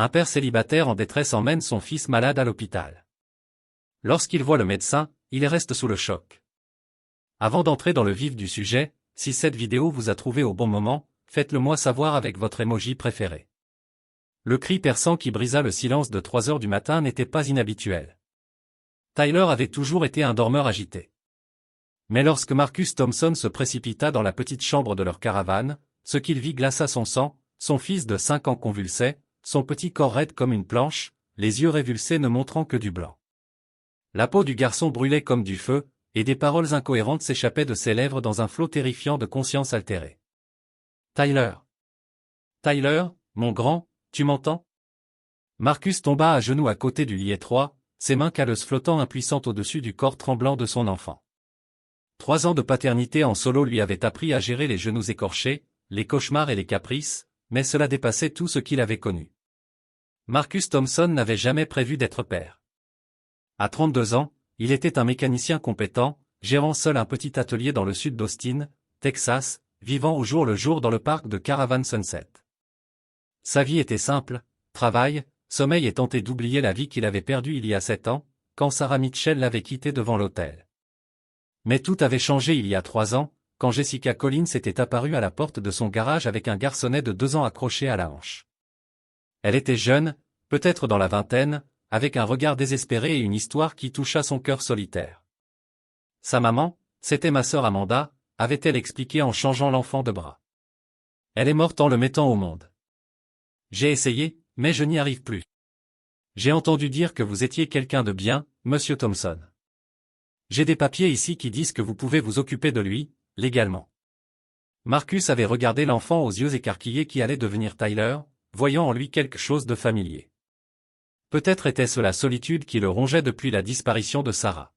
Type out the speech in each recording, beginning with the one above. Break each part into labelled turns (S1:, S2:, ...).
S1: Un père célibataire en détresse emmène son fils malade à l'hôpital. Lorsqu'il voit le médecin, il reste sous le choc. Avant d'entrer dans le vif du sujet, si cette vidéo vous a trouvé au bon moment, faites-le moi savoir avec votre emoji préféré. Le cri perçant qui brisa le silence de 3 heures du matin n'était pas inhabituel. Tyler avait toujours été un dormeur agité. Mais lorsque Marcus Thompson se précipita dans la petite chambre de leur caravane, ce qu'il vit glaça son sang, son fils de 5 ans convulsait, son petit corps raide comme une planche, les yeux révulsés ne montrant que du blanc. La peau du garçon brûlait comme du feu, et des paroles incohérentes s'échappaient de ses lèvres dans un flot terrifiant de conscience altérée. « Tyler. Tyler, mon grand, tu m'entends » Marcus tomba à genoux à côté du lit étroit, ses mains calleuses flottant impuissantes au-dessus du corps tremblant de son enfant. 3 ans de paternité en solo lui avaient appris à gérer les genoux écorchés, les cauchemars et les caprices, mais cela dépassait tout ce qu'il avait connu. Marcus Thompson n'avait jamais prévu d'être père. À 32 ans, il était un mécanicien compétent, gérant seul un petit atelier dans le sud d'Austin, Texas, vivant au jour le jour dans le parc de Caravan Sunset. Sa vie était simple, travail, sommeil et tenter d'oublier la vie qu'il avait perdue il y a 7 ans, quand Sarah Mitchell l'avait quitté devant l'hôtel. Mais tout avait changé il y a 3 ans, quand Jessica Collins était apparue à la porte de son garage avec un garçonnet de 2 ans accroché à la hanche. Elle était jeune, peut-être dans la vingtaine, avec un regard désespéré et une histoire qui toucha son cœur solitaire. Sa maman, c'était ma sœur Amanda, avait-elle expliqué en changeant l'enfant de bras. Elle est morte en le mettant au monde. J'ai essayé, mais je n'y arrive plus. J'ai entendu dire que vous étiez quelqu'un de bien, monsieur Thompson. J'ai des papiers ici qui disent que vous pouvez vous occuper de lui, légalement. Marcus avait regardé l'enfant aux yeux écarquillés qui allait devenir Tyler, voyant en lui quelque chose de familier. Peut-être était-ce la solitude qui le rongeait depuis la disparition de Sarah.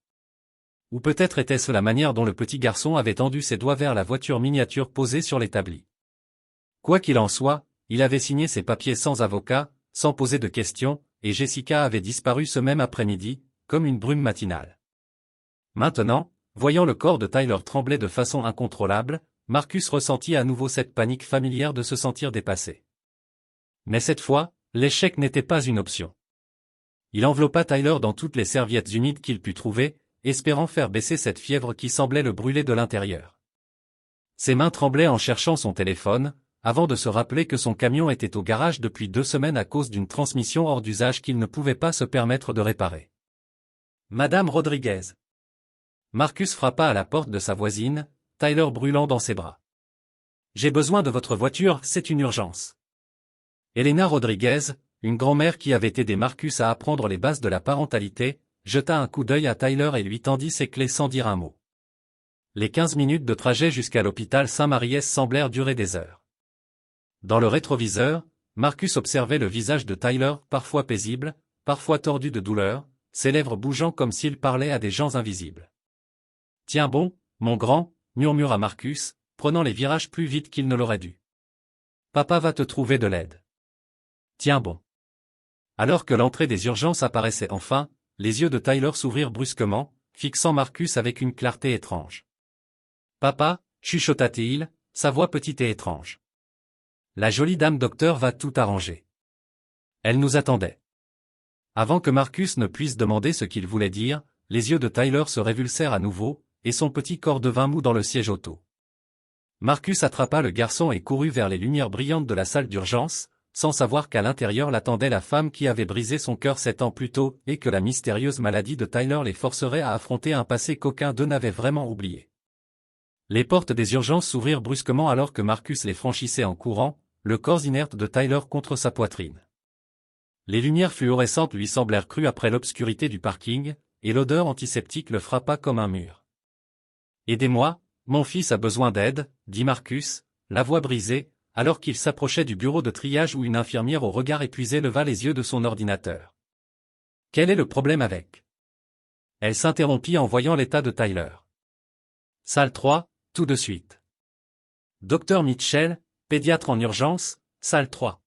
S1: Ou peut-être était-ce la manière dont le petit garçon avait tendu ses doigts vers la voiture miniature posée sur l'établi. Quoi qu'il en soit, il avait signé ses papiers sans avocat, sans poser de questions, et Jessica avait disparu ce même après-midi, comme une brume matinale. Maintenant, voyant le corps de Tyler trembler de façon incontrôlable, Marcus ressentit à nouveau cette panique familière de se sentir dépassé. Mais cette fois, l'échec n'était pas une option. Il enveloppa Tyler dans toutes les serviettes humides qu'il put trouver, espérant faire baisser cette fièvre qui semblait le brûler de l'intérieur. Ses mains tremblaient en cherchant son téléphone, avant de se rappeler que son camion était au garage depuis 2 semaines à cause d'une transmission hors d'usage qu'il ne pouvait pas se permettre de réparer. Madame Rodriguez. Marcus frappa à la porte de sa voisine, Tyler brûlant dans ses bras. J'ai besoin de votre voiture, c'est une urgence. Elena Rodriguez, une grand-mère qui avait aidé Marcus à apprendre les bases de la parentalité, jeta un coup d'œil à Tyler et lui tendit ses clés sans dire un mot. Les 15 minutes de trajet jusqu'à l'hôpital Saint-Maries semblèrent durer des heures. Dans le rétroviseur, Marcus observait le visage de Tyler, parfois paisible, parfois tordu de douleur, ses lèvres bougeant comme s'il parlait à des gens invisibles. « Tiens bon, mon grand », murmura Marcus, prenant les virages plus vite qu'il ne l'aurait dû. « Papa va te trouver de l'aide. »« Tiens bon. » Alors que l'entrée des urgences apparaissait enfin, les yeux de Tyler s'ouvrirent brusquement, fixant Marcus avec une clarté étrange. « Papa » chuchota-t-il, sa voix petite et étrange. « La jolie dame docteur va tout arranger. Elle nous attendait. » Avant que Marcus ne puisse demander ce qu'il voulait dire, les yeux de Tyler se révulsèrent à nouveau, et son petit corps devint mou dans le siège auto. Marcus attrapa le garçon et courut vers les lumières brillantes de la salle d'urgence, sans savoir qu'à l'intérieur l'attendait la femme qui avait brisé son cœur 7 ans plus tôt et que la mystérieuse maladie de Tyler les forcerait à affronter un passé qu'aucun d'eux n'avait vraiment oublié. Les portes des urgences s'ouvrirent brusquement alors que Marcus les franchissait en courant, le corps inerte de Tyler contre sa poitrine. Les lumières fluorescentes lui semblèrent crues après l'obscurité du parking, et l'odeur antiseptique le frappa comme un mur. « Aidez-moi, mon fils a besoin d'aide, » dit Marcus, la voix brisée, alors qu'il s'approchait du bureau de triage où une infirmière au regard épuisé leva les yeux de son ordinateur. « Quel est le problème avec ?» Elle s'interrompit en voyant l'état de Tyler. « Salle 3, tout de suite. »« Docteur Mitchell, pédiatre en urgence, salle 3. »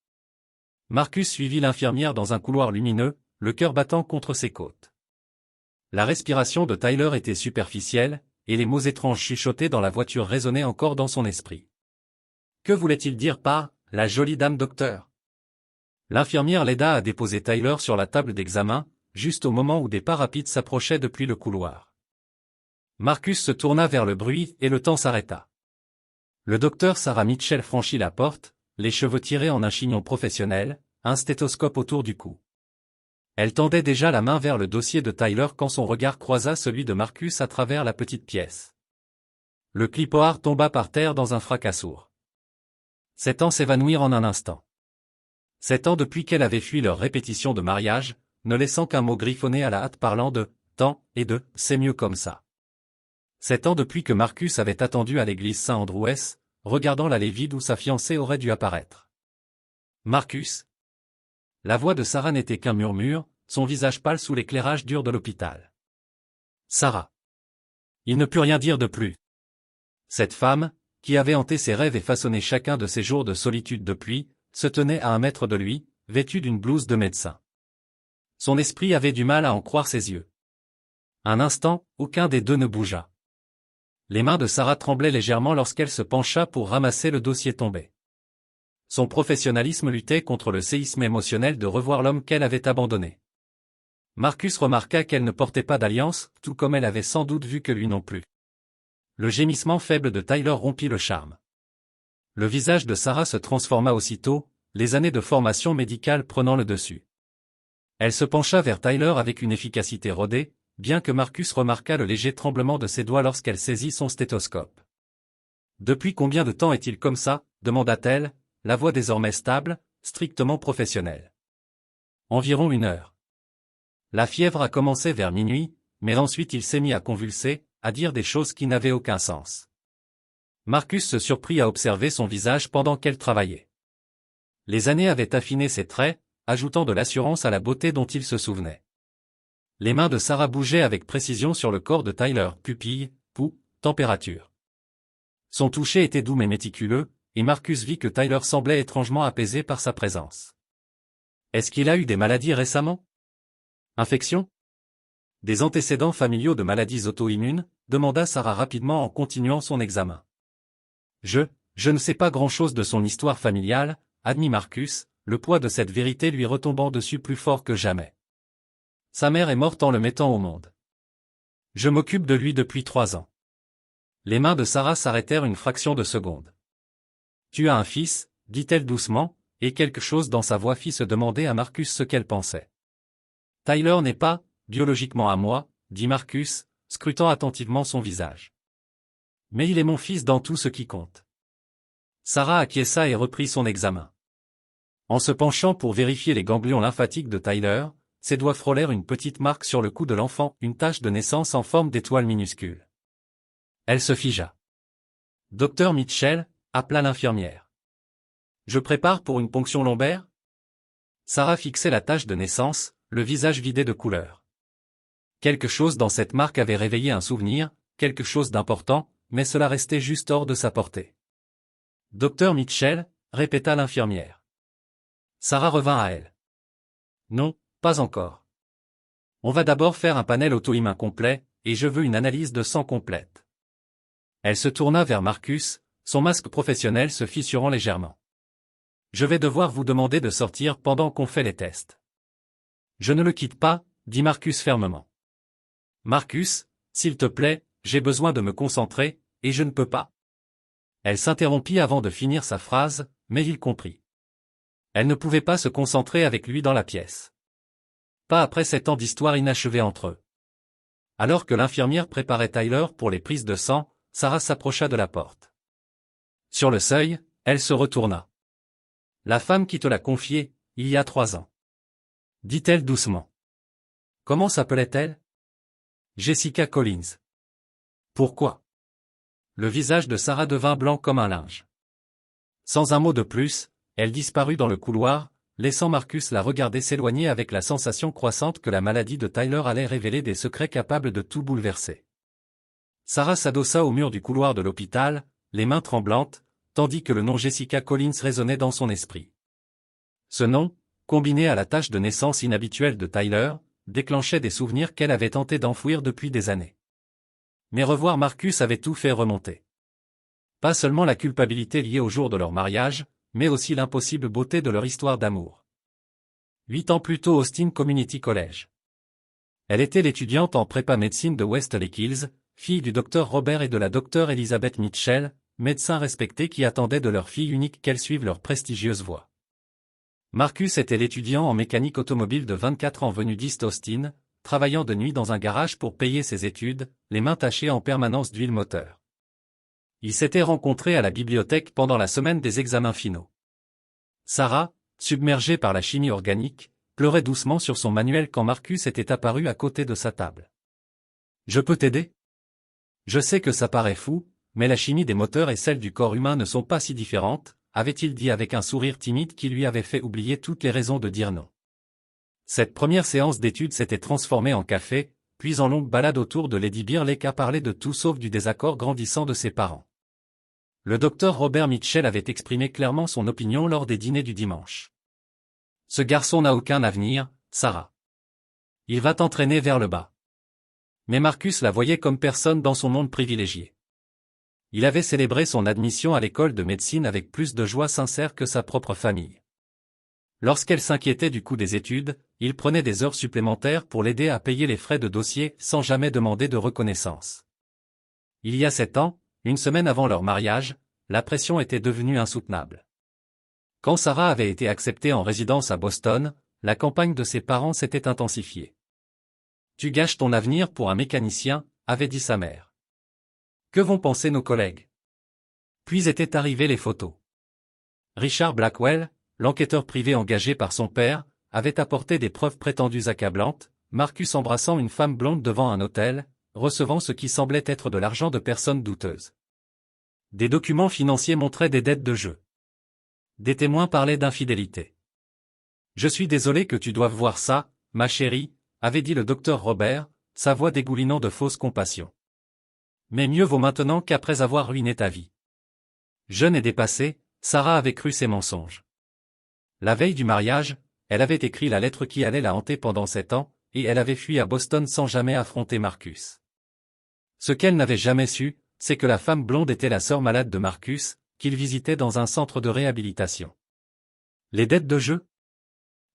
S1: Marcus suivit l'infirmière dans un couloir lumineux, le cœur battant contre ses côtes. La respiration de Tyler était superficielle, et les mots étranges chuchotés dans la voiture résonnaient encore dans son esprit. Que voulait-il dire par « la jolie dame docteur » ? L'infirmière l'aida à déposer Tyler sur la table d'examen, juste au moment où des pas rapides s'approchaient depuis le couloir. Marcus se tourna vers le bruit et le temps s'arrêta. Le docteur Sarah Mitchell franchit la porte, les cheveux tirés en un chignon professionnel, un stéthoscope autour du cou. Elle tendait déjà la main vers le dossier de Tyler quand son regard croisa celui de Marcus à travers la petite pièce. Le clipboard tomba par terre dans un fracas sourd. 7 ans s'évanouirent en un instant. 7 ans depuis qu'elle avait fui leur répétition de mariage, ne laissant qu'un mot griffonné à la hâte parlant de « temps » et de « c'est mieux comme ça ». 7 ans depuis que Marcus avait attendu à l'église Saint-Andrews, regardant l'allée vide où sa fiancée aurait dû apparaître. Marcus. La voix de Sarah n'était qu'un murmure, son visage pâle sous l'éclairage dur de l'hôpital. Sarah. Il ne put rien dire de plus. Cette femme, qui avait hanté ses rêves et façonné chacun de ses jours de solitude depuis, se tenait à 1 mètre de lui, vêtue d'une blouse de médecin. Son esprit avait du mal à en croire ses yeux. Un instant, aucun des deux ne bougea. Les mains de Sarah tremblaient légèrement lorsqu'elle se pencha pour ramasser le dossier tombé. Son professionnalisme luttait contre le séisme émotionnel de revoir l'homme qu'elle avait abandonné. Marcus remarqua qu'elle ne portait pas d'alliance, tout comme elle avait sans doute vu que lui non plus. Le gémissement faible de Tyler rompit le charme. Le visage de Sarah se transforma aussitôt, les années de formation médicale prenant le dessus. Elle se pencha vers Tyler avec une efficacité rodée, bien que Marcus remarquât le léger tremblement de ses doigts lorsqu'elle saisit son stéthoscope. « Depuis combien de temps est-il comme ça ?» demanda-t-elle, la voix désormais stable, strictement professionnelle. « Environ 1 heure. La fièvre a commencé vers minuit, mais ensuite il s'est mis à convulser, à dire des choses qui n'avaient aucun sens. » Marcus se surprit à observer son visage pendant qu'elle travaillait. Les années avaient affiné ses traits, ajoutant de l'assurance à la beauté dont il se souvenait. Les mains de Sarah bougeaient avec précision sur le corps de Tyler, pupille, pouls, température. Son toucher était doux mais méticuleux, et Marcus vit que Tyler semblait étrangement apaisé par sa présence. Est-ce qu'il a eu des maladies récemment? Infection? Des antécédents familiaux de maladies auto-immunes? Demanda Sarah rapidement en continuant son examen. Je ne sais pas grand-chose de son histoire familiale, admit Marcus, le poids de cette vérité lui retombant dessus plus fort que jamais. Sa mère est morte en le mettant au monde. Je m'occupe de lui depuis 3 ans. Les mains de Sarah s'arrêtèrent une fraction de seconde. Tu as un fils, dit-elle doucement, et quelque chose dans sa voix fit se demander à Marcus ce qu'elle pensait. Tyler n'est pas, biologiquement à moi, dit Marcus, scrutant attentivement son visage. Mais il est mon fils dans tout ce qui compte. Sarah acquiesça et reprit son examen. En se penchant pour vérifier les ganglions lymphatiques de Tyler, ses doigts frôlèrent une petite marque sur le cou de l'enfant, une tache de naissance en forme d'étoile minuscule. Elle se figea. Docteur Mitchell, appela l'infirmière. Je prépare pour une ponction lombaire? Sarah fixait la tache de naissance, le visage vidé de couleur. Quelque chose dans cette marque avait réveillé un souvenir, quelque chose d'important, mais cela restait juste hors de sa portée. Docteur Mitchell, répéta l'infirmière. Sarah revint à elle. Non, pas encore. On va d'abord faire un panel auto-immun complet, et je veux une analyse de sang complète. Elle se tourna vers Marcus, son masque professionnel se fissurant légèrement. Je vais devoir vous demander de sortir pendant qu'on fait les tests. Je ne le quitte pas, dit Marcus fermement. Marcus, s'il te plaît, j'ai besoin de me concentrer, et je ne peux pas. Elle s'interrompit avant de finir sa phrase, mais il comprit. Elle ne pouvait pas se concentrer avec lui dans la pièce. Pas après 7 ans d'histoire inachevée entre eux. Alors que l'infirmière préparait Tyler pour les prises de sang, Sarah s'approcha de la porte. Sur le seuil, elle se retourna. La femme qui te l'a confiée, il y a 3 ans. Dit-elle doucement. Comment s'appelait-elle? Jessica Collins. Pourquoi? Le visage de Sarah devint blanc comme un linge. Sans un mot de plus, elle disparut dans le couloir, laissant Marcus la regarder s'éloigner avec la sensation croissante que la maladie de Tyler allait révéler des secrets capables de tout bouleverser. Sarah s'adossa au mur du couloir de l'hôpital, les mains tremblantes, tandis que le nom Jessica Collins résonnait dans son esprit. Ce nom, combiné à la tache de naissance inhabituelle de Tyler, déclenchait des souvenirs qu'elle avait tenté d'enfouir depuis des années. Mais revoir Marcus avait tout fait remonter. Pas seulement la culpabilité liée au jour de leur mariage, mais aussi l'impossible beauté de leur histoire d'amour. 8 ans plus tôt Austin Community College. Elle était l'étudiante en prépa médecine de West Lake Hills, fille du docteur Robert et de la docteure Elizabeth Mitchell, médecins respectés qui attendaient de leur fille unique qu'elle suive leur prestigieuse voie. Marcus était l'étudiant en mécanique automobile de 24 ans venu d'East Austin, travaillant de nuit dans un garage pour payer ses études, les mains tachées en permanence d'huile moteur. Ils s'étaient rencontrés à la bibliothèque pendant la semaine des examens finaux. Sarah, submergée par la chimie organique, pleurait doucement sur son manuel quand Marcus était apparu à côté de sa table. « Je peux t'aider ? Je sais que ça paraît fou, mais la chimie des moteurs et celle du corps humain ne sont pas si différentes, avait-il dit avec un sourire timide qui lui avait fait oublier toutes les raisons de dire non. Cette première séance d'études s'était transformée en café, puis en longue balade autour de Lady Bear Lake à parler de tout sauf du désaccord grandissant de ses parents. Le docteur Robert Mitchell avait exprimé clairement son opinion lors des dîners du dimanche. « Ce garçon n'a aucun avenir, Sarah. Il va t'entraîner vers le bas. » Mais Marcus la voyait comme personne dans son monde privilégié. Il avait célébré son admission à l'école de médecine avec plus de joie sincère que sa propre famille. Lorsqu'elle s'inquiétait du coût des études, il prenait des heures supplémentaires pour l'aider à payer les frais de dossier sans jamais demander de reconnaissance. Il y a 7 ans, une semaine avant leur mariage, la pression était devenue insoutenable. Quand Sarah avait été acceptée en résidence à Boston, la campagne de ses parents s'était intensifiée. « Tu gâches ton avenir pour un mécanicien », avait dit sa mère. « Que vont penser nos collègues ?» Puis étaient arrivées les photos. Richard Blackwell, l'enquêteur privé engagé par son père, avait apporté des preuves prétendues accablantes, Marcus embrassant une femme blonde devant un hôtel, recevant ce qui semblait être de l'argent de personnes douteuses. Des documents financiers montraient des dettes de jeu. Des témoins parlaient d'infidélité. « Je suis désolé que tu doives voir ça, ma chérie », avait dit le docteur Robert, sa voix dégoulinant de fausse compassion. « Mais mieux vaut maintenant qu'après avoir ruiné ta vie. » Jeune et dépassée, Sarah avait cru ses mensonges. La veille du mariage, elle avait écrit la lettre qui allait la hanter pendant 7 ans, et elle avait fui à Boston sans jamais affronter Marcus. Ce qu'elle n'avait jamais su, c'est que la femme blonde était la sœur malade de Marcus, qu'il visitait dans un centre de réhabilitation. Les dettes de jeu ?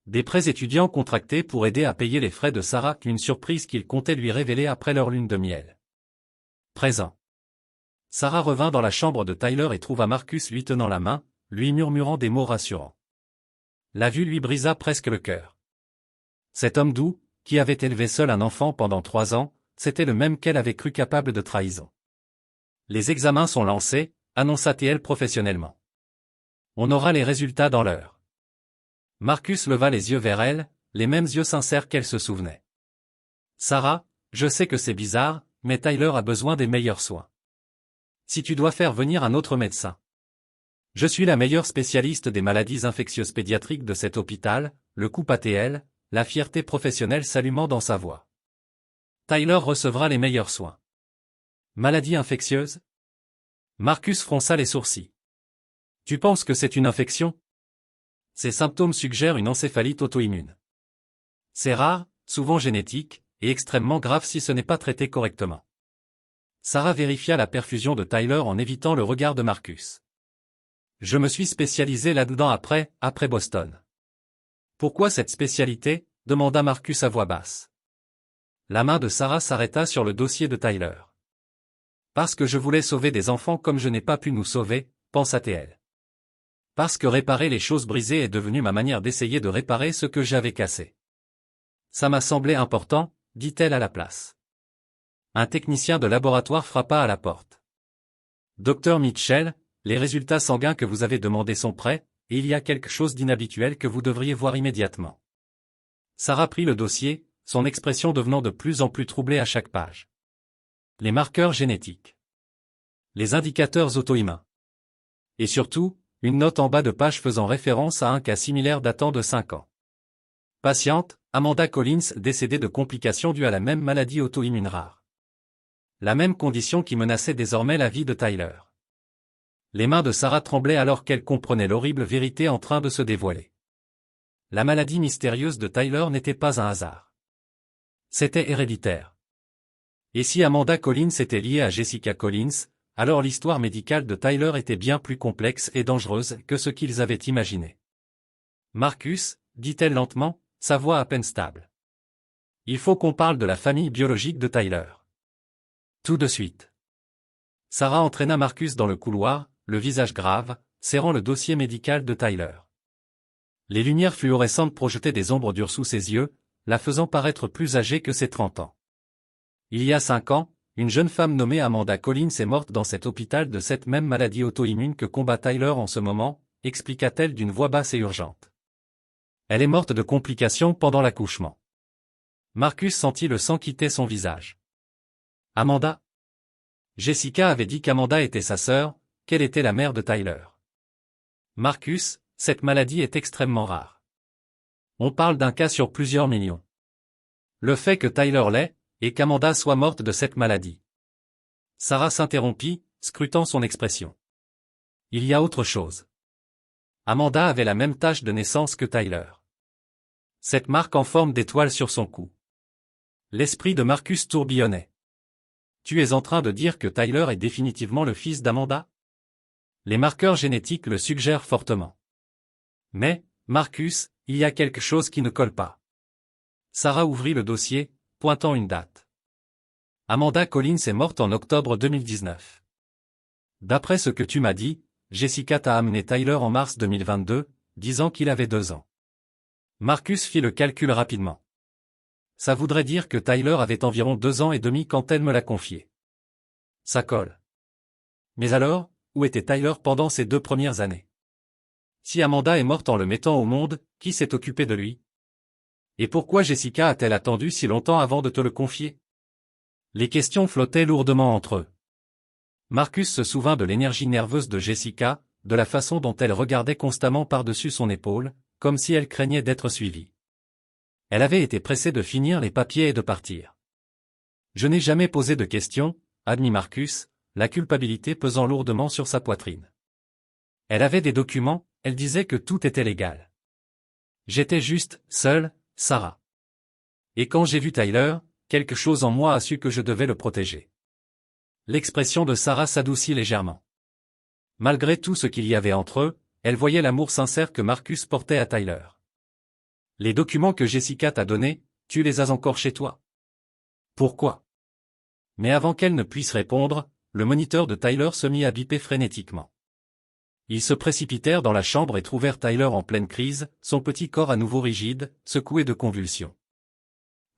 S1: Des prêts étudiants contractés pour aider à payer les frais de Sarah, une surprise qu'il comptait lui révéler après leur lune de miel. Présent. Sarah revint dans la chambre de Tyler et trouva Marcus lui tenant la main, lui murmurant des mots rassurants. La vue lui brisa presque le cœur. Cet homme doux, qui avait élevé seul un enfant pendant 3 ans, c'était le même qu'elle avait cru capable de trahison. Les examens sont lancés, annonça-t-elle professionnellement. On aura les résultats dans l'heure. Marcus leva les yeux vers elle, les mêmes yeux sincères qu'elle se souvenait. Sarah, je sais que c'est bizarre, mais Tyler a besoin des meilleurs soins. Si tu dois faire venir un autre médecin. Je suis la meilleure spécialiste des maladies infectieuses pédiatriques de cet hôpital, le coup ATL, la fierté professionnelle s'allumant dans sa voix. Tyler recevra les meilleurs soins. Maladie infectieuse ? Marcus fronça les sourcils. Tu penses que c'est une infection ? Ces symptômes suggèrent une encéphalite auto-immune. C'est rare, souvent génétique, et extrêmement grave si ce n'est pas traité correctement. Sarah vérifia la perfusion de Tyler en évitant le regard de Marcus. Je me suis spécialisé là-dedans après Boston. Pourquoi cette spécialité ? Demanda Marcus à voix basse. La main de Sarah s'arrêta sur le dossier de Tyler. Parce que je voulais sauver des enfants comme je n'ai pas pu nous sauver, pensa-t-elle. Parce que réparer les choses brisées est devenu ma manière d'essayer de réparer ce que j'avais cassé. Ça m'a semblé important, dit-elle à la place. Un technicien de laboratoire frappa à la porte. Docteur Mitchell, les résultats sanguins que vous avez demandés sont prêts, et il y a quelque chose d'inhabituel que vous devriez voir immédiatement. Sarah prit le dossier, son expression devenant de plus en plus troublée à chaque page. Les marqueurs génétiques. Les indicateurs auto-immuns. Et surtout, une note en bas de page faisant référence à un cas similaire datant de 5 ans. Patiente, Amanda Collins décédée de complications dues à la même maladie auto-immune rare. La même condition qui menaçait désormais la vie de Tyler. Les mains de Sarah tremblaient alors qu'elle comprenait l'horrible vérité en train de se dévoiler. La maladie mystérieuse de Tyler n'était pas un hasard. C'était héréditaire. Et si Amanda Collins était liée à Jessica Collins, alors l'histoire médicale de Tyler était bien plus complexe et dangereuse que ce qu'ils avaient imaginé. Marcus, dit-elle lentement, sa voix à peine stable. Il faut qu'on parle de la famille biologique de Tyler. Tout de suite. Sarah entraîna Marcus dans le couloir, le visage grave, serrant le dossier médical de Tyler. Les lumières fluorescentes projetaient des ombres dures sous ses yeux, la faisant paraître plus âgée que ses 30 ans. Il y a 5 ans, une jeune femme nommée Amanda Collins est morte dans cet hôpital de cette même maladie auto-immune que combat Tyler en ce moment, expliqua-t-elle d'une voix basse et urgente. Elle est morte de complications pendant l'accouchement. Marcus sentit le sang quitter son visage. Amanda? Jessica avait dit qu'Amanda était sa sœur, qu'elle était la mère de Tyler. Marcus, cette maladie est extrêmement rare. On parle d'un cas sur plusieurs millions. Le fait que Tyler l'ait, et qu'Amanda soit morte de cette maladie. Sarah s'interrompit, scrutant son expression. Il y a autre chose. Amanda avait la même tache de naissance que Tyler. Cette marque en forme d'étoile sur son cou. L'esprit de Marcus tourbillonnait. Tu es en train de dire que Tyler est définitivement le fils d'Amanda? Les marqueurs génétiques le suggèrent fortement. Mais, Marcus, il y a quelque chose qui ne colle pas. Sarah ouvrit le dossier, pointant une date. Amanda Collins est morte en octobre 2019. D'après ce que tu m'as dit, Jessica t'a amené Tyler en mars 2022, disant qu'il avait 2 ans. Marcus fit le calcul rapidement. Ça voudrait dire que Tyler avait environ 2 ans et demi quand elle me l'a confié. Ça colle. Mais alors, où était Tyler pendant ces 2 premières années? Si Amanda est morte en le mettant au monde, qui s'est occupé de lui? Et pourquoi Jessica a-t-elle attendu si longtemps avant de te le confier? Les questions flottaient lourdement entre eux. Marcus se souvint de l'énergie nerveuse de Jessica, de la façon dont elle regardait constamment par-dessus son épaule, comme si elle craignait d'être suivie. Elle avait été pressée de finir les papiers et de partir. Je n'ai jamais posé de questions, admit Marcus, la culpabilité pesant lourdement sur sa poitrine. Elle avait des documents, elle disait que tout était légal. J'étais juste, seule, Sarah. Et quand j'ai vu Tyler, quelque chose en moi a su que je devais le protéger. L'expression de Sarah s'adoucit légèrement. Malgré tout ce qu'il y avait entre eux, elle voyait l'amour sincère que Marcus portait à Tyler. Les documents que Jessica t'a donnés, tu les as encore chez toi? Pourquoi? Mais avant qu'elle ne puisse répondre, le moniteur de Tyler se mit à biper frénétiquement. Ils se précipitèrent dans la chambre et trouvèrent Tyler en pleine crise, son petit corps à nouveau rigide, secoué de convulsions.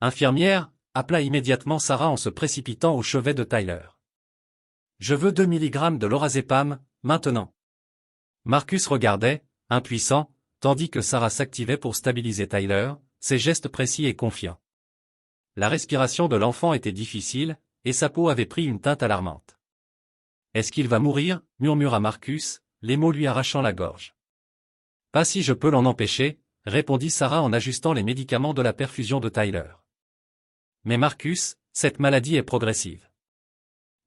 S1: Infirmière, appela immédiatement Sarah en se précipitant au chevet de Tyler. Je veux 2 mg de lorazépam, maintenant. Marcus regardait, impuissant, tandis que Sarah s'activait pour stabiliser Tyler, ses gestes précis et confiants. La respiration de l'enfant était difficile, et sa peau avait pris une teinte alarmante. Est-ce qu'il va mourir? Murmura Marcus, les mots lui arrachant la gorge. Pas si je peux l'en empêcher, répondit Sarah en ajustant les médicaments de la perfusion de Tyler. Mais Marcus, cette maladie est progressive.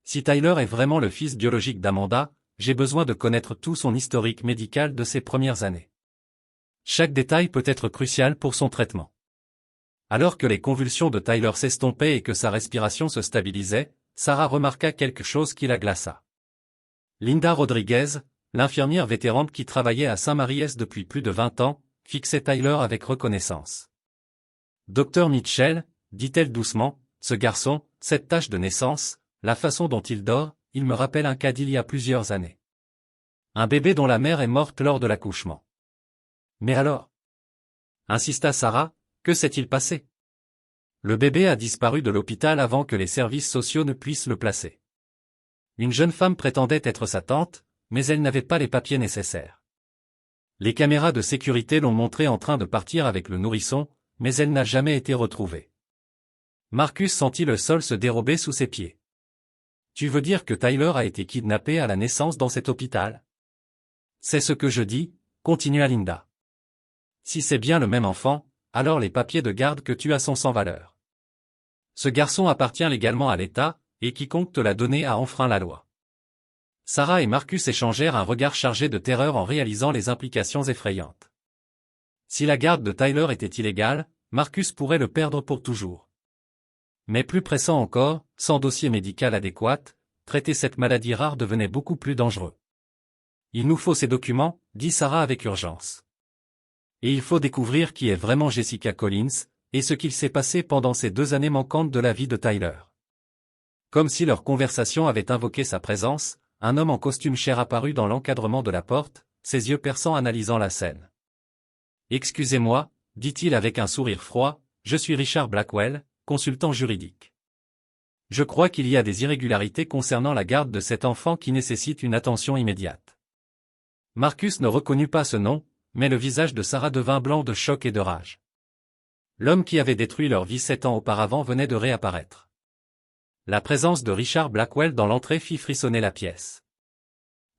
S1: Si Tyler est vraiment le fils biologique d'Amanda, j'ai besoin de connaître tout son historique médical de ses premières années. Chaque détail peut être crucial pour son traitement. Alors que les convulsions de Tyler s'estompaient et que sa respiration se stabilisait, Sarah remarqua quelque chose qui la glaça. Linda Rodriguez, l'infirmière vétérante qui travaillait à Saint-Maries depuis plus de 20 ans, fixait Tyler avec reconnaissance. Docteur Mitchell, dit-elle doucement, ce garçon, cette tache de naissance, la façon dont il dort, il me rappelle un cas d'il y a plusieurs années. Un bébé dont la mère est morte lors de l'accouchement. Mais alors? Insista Sarah, que s'est-il passé? Le bébé a disparu de l'hôpital avant que les services sociaux ne puissent le placer. Une jeune femme prétendait être sa tante, mais elle n'avait pas les papiers nécessaires. Les caméras de sécurité l'ont montrée en train de partir avec le nourrisson, mais elle n'a jamais été retrouvée. Marcus sentit le sol se dérober sous ses pieds. Tu veux dire que Tyler a été kidnappé à la naissance dans cet hôpital? C'est ce que je dis, continua Linda. Si c'est bien le même enfant, alors les papiers de garde que tu as sont sans valeur. Ce garçon appartient légalement à l'État, et quiconque te l'a donné a enfreint la loi. Sarah et Marcus échangèrent un regard chargé de terreur en réalisant les implications effrayantes. Si la garde de Tyler était illégale, Marcus pourrait le perdre pour toujours. Mais plus pressant encore, sans dossier médical adéquat, traiter cette maladie rare devenait beaucoup plus dangereux. Il nous faut ces documents, dit Sarah avec urgence. Et il faut découvrir qui est vraiment Jessica Collins, et ce qu'il s'est passé pendant ces 2 années manquantes de la vie de Tyler. Comme si leur conversation avait invoqué sa présence, un homme en costume chair apparut dans l'encadrement de la porte, ses yeux perçants analysant la scène. « Excusez-moi, dit-il avec un sourire froid, je suis Richard Blackwell, consultant juridique. Je crois qu'il y a des irrégularités concernant la garde de cet enfant qui nécessitent une attention immédiate. » Marcus ne reconnut pas ce nom, mais le visage de Sarah devint blanc de choc et de rage. L'homme qui avait détruit leur vie 7 ans auparavant venait de réapparaître. La présence de Richard Blackwell dans l'entrée fit frissonner la pièce.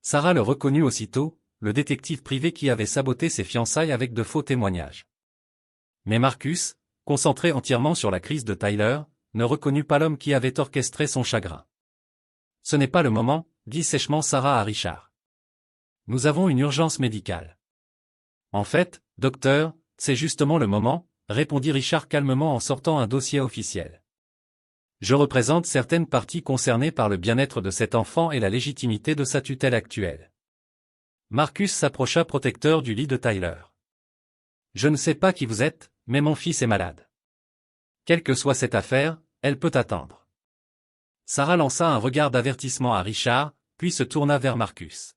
S1: Sarah le reconnut aussitôt, le détective privé qui avait saboté ses fiançailles avec de faux témoignages. Mais Marcus, concentré entièrement sur la crise de Tyler, ne reconnut pas l'homme qui avait orchestré son chagrin. « Ce n'est pas le moment, dit sèchement Sarah à Richard. Nous avons une urgence médicale. » « En fait, docteur, c'est justement le moment, répondit Richard calmement en sortant un dossier officiel. Je représente certaines parties concernées par le bien-être de cet enfant et la légitimité de sa tutelle actuelle. Marcus s'approcha protecteur du lit de Tyler. Je ne sais pas qui vous êtes, mais mon fils est malade. Quelle que soit cette affaire, elle peut attendre. Sarah lança un regard d'avertissement à Richard, puis se tourna vers Marcus.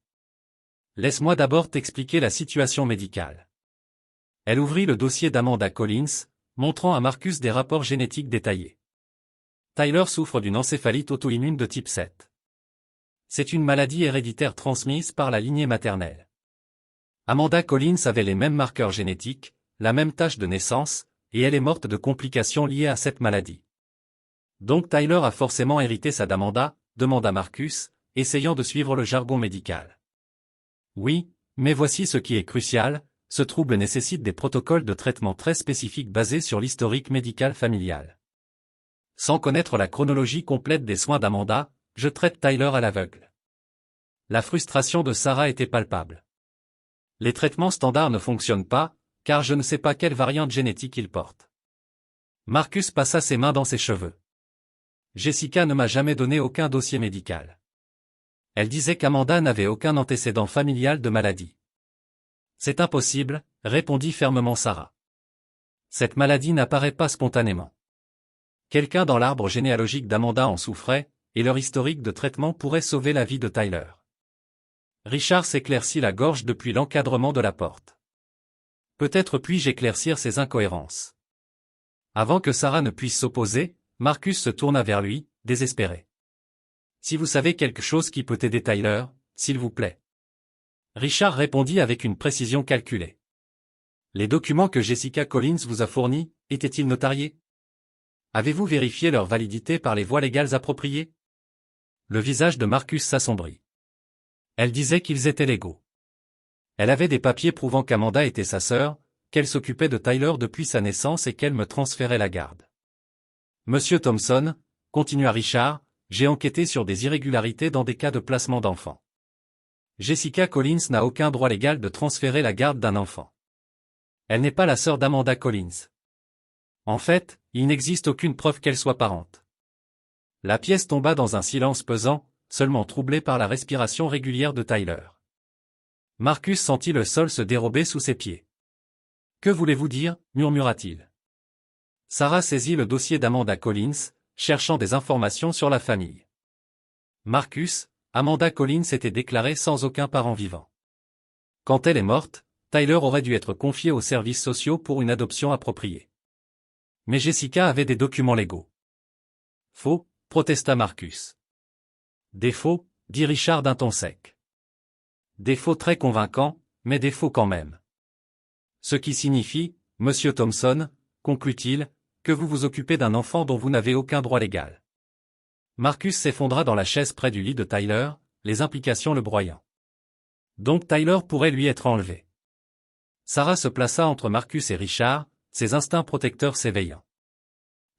S1: Laisse-moi d'abord t'expliquer la situation médicale. Elle ouvrit le dossier d'Amanda Collins, montrant à Marcus des rapports génétiques détaillés. Tyler souffre d'une encéphalite auto-immune de type 7. C'est une maladie héréditaire transmise par la lignée maternelle. Amanda Collins avait les mêmes marqueurs génétiques, la même tâche de naissance, et elle est morte de complications liées à cette maladie. Donc Tyler a forcément hérité ça d'Amanda, demanda Marcus, essayant de suivre le jargon médical. Oui, mais voici ce qui est crucial, ce trouble nécessite des protocoles de traitement très spécifiques basés sur l'historique médical familial. Sans connaître la chronologie complète des soins d'Amanda, je traite Tyler à l'aveugle. La frustration de Sarah était palpable. Les traitements standards ne fonctionnent pas, car je ne sais pas quelle variante génétique il porte. Marcus passa ses mains dans ses cheveux. Jessica ne m'a jamais donné aucun dossier médical. Elle disait qu'Amanda n'avait aucun antécédent familial de maladie. C'est impossible, répondit fermement Sarah. Cette maladie n'apparaît pas spontanément. Quelqu'un dans l'arbre généalogique d'Amanda en souffrait, et leur historique de traitement pourrait sauver la vie de Tyler. Richard s'éclaircit la gorge depuis l'encadrement de la porte. Peut-être puis-je éclaircir ces incohérences. Avant que Sarah ne puisse s'opposer, Marcus se tourna vers lui, désespéré. Si vous savez quelque chose qui peut aider Tyler, s'il vous plaît. Richard répondit avec une précision calculée. Les documents que Jessica Collins vous a fournis, étaient-ils notariés? Avez-vous vérifié leur validité par les voies légales appropriées? Le visage de Marcus s'assombrit. Elle disait qu'ils étaient légaux. Elle avait des papiers prouvant qu'Amanda était sa sœur, qu'elle s'occupait de Tyler depuis sa naissance et qu'elle me transférait la garde. Monsieur Thompson, continua Richard, j'ai enquêté sur des irrégularités dans des cas de placement d'enfants. Jessica Collins n'a aucun droit légal de transférer la garde d'un enfant. Elle n'est pas la sœur d'Amanda Collins. En fait, il n'existe aucune preuve qu'elle soit parente. La pièce tomba dans un silence pesant, seulement troublé par la respiration régulière de Tyler. Marcus sentit le sol se dérober sous ses pieds. « Que voulez-vous dire » murmura-t-il. Sarah saisit le dossier d'Amanda Collins, cherchant des informations sur la famille. Marcus, Amanda Collins était déclarée sans aucun parent vivant. Quand elle est morte, Tyler aurait dû être confié aux services sociaux pour une adoption appropriée. Mais Jessica avait des documents légaux. Faux, protesta Marcus. Des faux, dit Richard d'un ton sec. Des faux très convaincants, mais des faux quand même. Ce qui signifie, monsieur Thompson, conclut-il, que vous vous occupez d'un enfant dont vous n'avez aucun droit légal. Marcus s'effondra dans la chaise près du lit de Tyler, les implications le broyant. Donc Tyler pourrait lui être enlevé. Sarah se plaça entre Marcus et Richard, ses instincts protecteurs s'éveillant.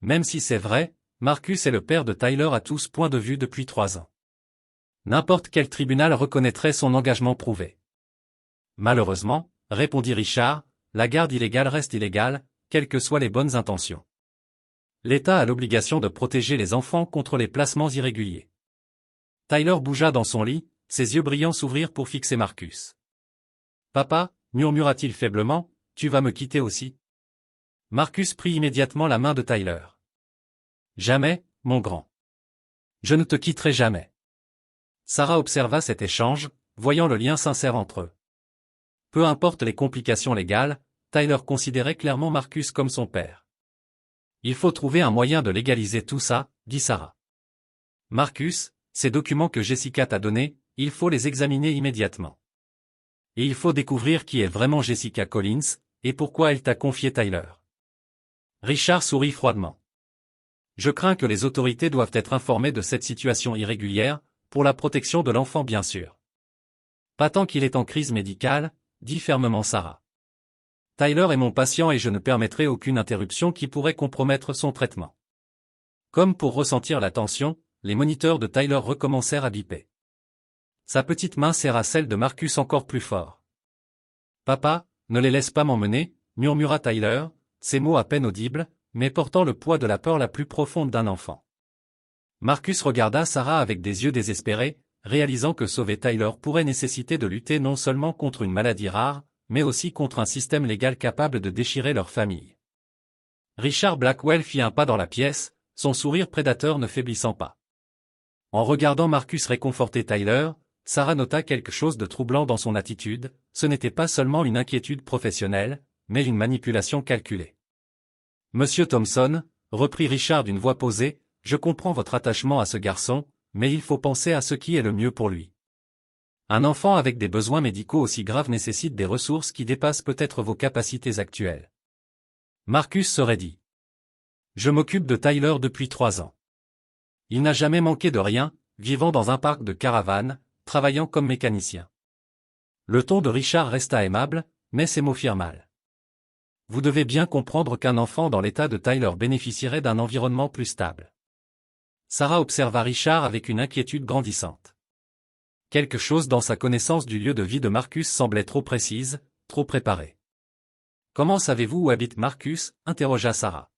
S1: Même si c'est vrai, Marcus est le père de Tyler à tous points de vue depuis 3 ans. N'importe quel tribunal reconnaîtrait son engagement prouvé. Malheureusement, répondit Richard, la garde illégale reste illégale, quelles que soient les bonnes intentions. L'État a l'obligation de protéger les enfants contre les placements irréguliers. Tyler bougea dans son lit, ses yeux brillants s'ouvrirent pour fixer Marcus. Papa, murmura-t-il faiblement, tu vas me quitter aussi? Marcus prit immédiatement la main de Tyler. Jamais, mon grand. Je ne te quitterai jamais. Sarah observa cet échange, voyant le lien sincère entre eux. Peu importe les complications légales, Tyler considérait clairement Marcus comme son père. Il faut trouver un moyen de légaliser tout ça, dit Sarah. Marcus, ces documents que Jessica t'a donnés, il faut les examiner immédiatement. Et il faut découvrir qui est vraiment Jessica Collins, et pourquoi elle t'a confié Tyler. Richard sourit froidement. Je crains que les autorités doivent être informées de cette situation irrégulière, pour la protection de l'enfant bien sûr. Pas tant qu'il est en crise médicale, dit fermement Sarah. Tyler est mon patient et je ne permettrai aucune interruption qui pourrait compromettre son traitement. Comme pour ressentir la tension, les moniteurs de Tyler recommencèrent à biper. Sa petite main serra celle de Marcus encore plus fort. Papa, ne les laisse pas m'emmener, murmura Tyler, ses mots à peine audibles, mais portant le poids de la peur la plus profonde d'un enfant. Marcus regarda Sarah avec des yeux désespérés, réalisant que sauver Tyler pourrait nécessiter de lutter non seulement contre une maladie rare, mais aussi contre un système légal capable de déchirer leur famille. Richard Blackwell fit un pas dans la pièce, son sourire prédateur ne faiblissant pas. En regardant Marcus réconforter Tyler, Sarah nota quelque chose de troublant dans son attitude, ce n'était pas seulement une inquiétude professionnelle, mais une manipulation calculée. Monsieur Thompson, reprit Richard d'une voix posée, je comprends votre attachement à ce garçon, mais il faut penser à ce qui est le mieux pour lui. Un enfant avec des besoins médicaux aussi graves nécessite des ressources qui dépassent peut-être vos capacités actuelles. Marcus se raidit. Je m'occupe de Tyler depuis 3 ans. Il n'a jamais manqué de rien, vivant dans un parc de caravanes, travaillant comme mécanicien. Le ton de Richard resta aimable, mais ses mots firent mal. Vous devez bien comprendre qu'un enfant dans l'état de Tyler bénéficierait d'un environnement plus stable. Sarah observa Richard avec une inquiétude grandissante. Quelque chose dans sa connaissance du lieu de vie de Marcus semblait trop précise, trop préparée. Comment savez-vous où habite Marcus? Interrogea Sarah.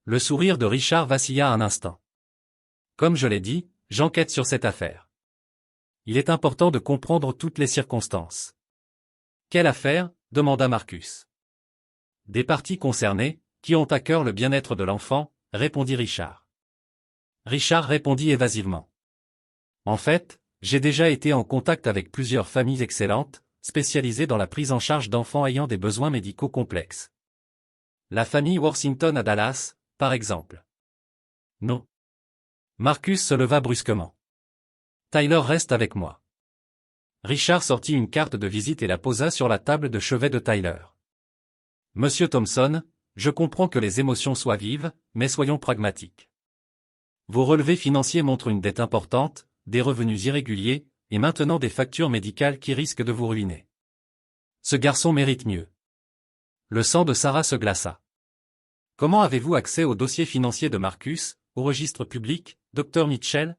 S1: Le sourire de Richard vacilla un instant. Comme je l'ai dit, j'enquête sur cette affaire. Il est important de comprendre toutes les circonstances. Quelle affaire? Demanda Marcus. Des parties concernées, qui ont à cœur le bien-être de l'enfant, répondit Richard. Richard répondit évasivement. En fait, j'ai déjà été en contact avec plusieurs familles excellentes, spécialisées dans la prise en charge d'enfants ayant des besoins médicaux complexes. La famille Worthington à Dallas, par exemple. Non. Marcus se leva brusquement. Tyler reste avec moi. Richard sortit une carte de visite et la posa sur la table de chevet de Tyler. Monsieur Thompson, je comprends que les émotions soient vives, mais soyons pragmatiques. Vos relevés financiers montrent une dette importante, des revenus irréguliers, et maintenant des factures médicales qui risquent de vous ruiner. Ce garçon mérite mieux. Le sang de Sarah se glaça. Comment avez-vous accès au dossier financier de Marcus, au registre public, Dr Mitchell?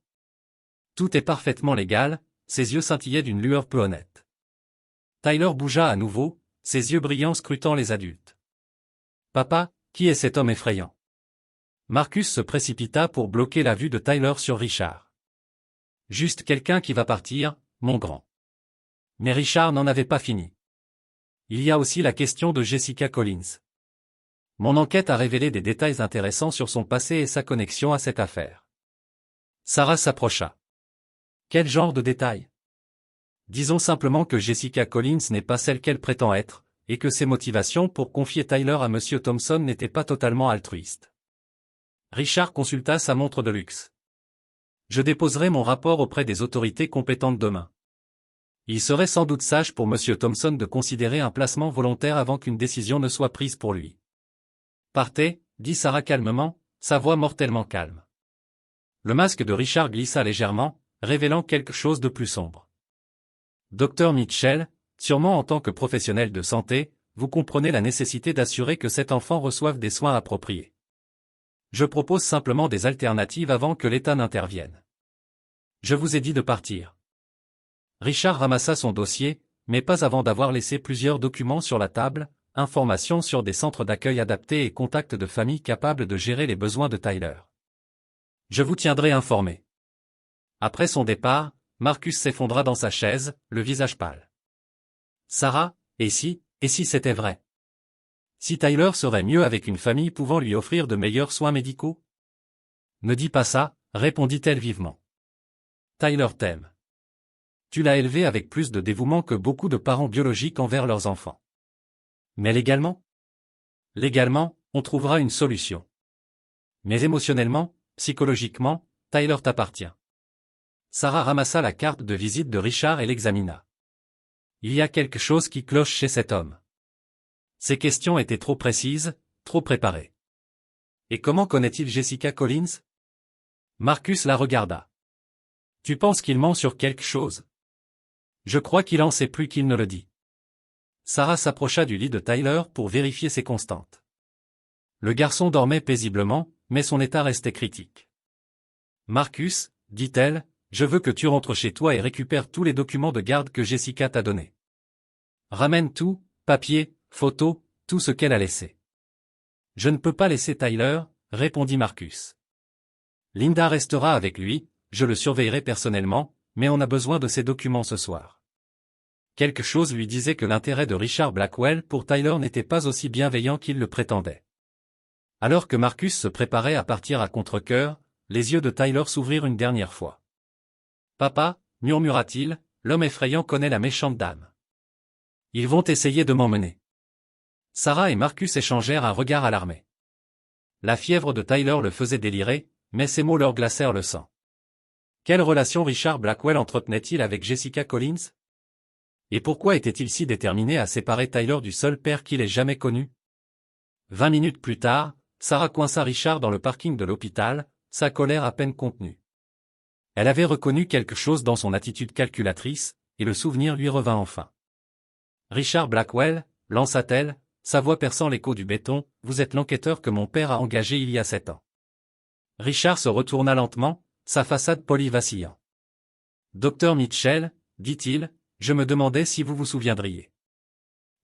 S1: Tout est parfaitement légal, ses yeux scintillaient d'une lueur peu honnête. Tyler bougea à nouveau, ses yeux brillants scrutant les adultes. Papa, qui est cet homme effrayant? Marcus se précipita pour bloquer la vue de Tyler sur Richard. Juste quelqu'un qui va partir, mon grand. Mais Richard n'en avait pas fini. Il y a aussi la question de Jessica Collins. Mon enquête a révélé des détails intéressants sur son passé et sa connexion à cette affaire. Sarah s'approcha. Quel genre de détails? Disons simplement que Jessica Collins n'est pas celle qu'elle prétend être, et que ses motivations pour confier Tyler à Monsieur Thompson n'étaient pas totalement altruistes. Richard consulta sa montre de luxe. Je déposerai mon rapport auprès des autorités compétentes demain. Il serait sans doute sage pour Monsieur Thompson de considérer un placement volontaire avant qu'une décision ne soit prise pour lui. Partez, dit Sarah calmement, sa voix mortellement calme. Le masque de Richard glissa légèrement, révélant quelque chose de plus sombre. Dr Mitchell, sûrement en tant que professionnel de santé, vous comprenez la nécessité d'assurer que cet enfant reçoive des soins appropriés. Je propose simplement des alternatives avant que l'État n'intervienne. Je vous ai dit de partir. Richard ramassa son dossier, mais pas avant d'avoir laissé plusieurs documents sur la table, informations sur des centres d'accueil adaptés et contacts de familles capables de gérer les besoins de Tyler. Je vous tiendrai informé. Après son départ, Marcus s'effondra dans sa chaise, le visage pâle. Sarah, et si c'était vrai? Si Tyler serait mieux avec une famille pouvant lui offrir de meilleurs soins médicaux? Ne dis pas ça, répondit-elle vivement. Tyler t'aime. Tu l'as élevé avec plus de dévouement que beaucoup de parents biologiques envers leurs enfants. Mais légalement? Légalement, on trouvera une solution. Mais émotionnellement, psychologiquement, Tyler t'appartient. Sarah ramassa la carte de visite de Richard et l'examina. Il y a quelque chose qui cloche chez cet homme. Ses questions étaient trop précises, trop préparées. Et comment connaît-il Jessica Collins? Marcus la regarda. Tu penses qu'il ment sur quelque chose? Je crois qu'il en sait plus qu'il ne le dit. Sarah s'approcha du lit de Tyler pour vérifier ses constantes. Le garçon dormait paisiblement, mais son état restait critique. Marcus, dit-elle, je veux que tu rentres chez toi et récupères tous les documents de garde que Jessica t'a donnés. Ramène tout, papier, photos, tout ce qu'elle a laissé. Je ne peux pas laisser Tyler, répondit Marcus. Linda restera avec lui, je le surveillerai personnellement, mais on a besoin de ces documents ce soir. Quelque chose lui disait que l'intérêt de Richard Blackwell pour Tyler n'était pas aussi bienveillant qu'il le prétendait. Alors que Marcus se préparait à partir à contre-cœur, les yeux de Tyler s'ouvrirent une dernière fois. « Papa, murmura-t-il, l'homme effrayant connaît la méchante dame. Ils vont essayer de m'emmener. » Sarah et Marcus échangèrent un regard alarmé. La fièvre de Tyler le faisait délirer, mais ces mots leur glacèrent le sang. Quelle relation Richard Blackwell entretenait-il avec Jessica Collins? Et pourquoi était-il si déterminé à séparer Tyler du seul père qu'il ait jamais connu? 20 minutes plus tard, Sarah coinça Richard dans le parking de l'hôpital, sa colère à peine contenue. Elle avait reconnu quelque chose dans son attitude calculatrice, et le souvenir lui revint enfin. Richard Blackwell, lança-t-elle, sa voix perçant l'écho du béton, vous êtes l'enquêteur que mon père a engagé il y a 7 ans. Richard se retourna lentement, sa façade polie vacillant. Docteur Mitchell, dit-il, je me demandais si vous vous souviendriez.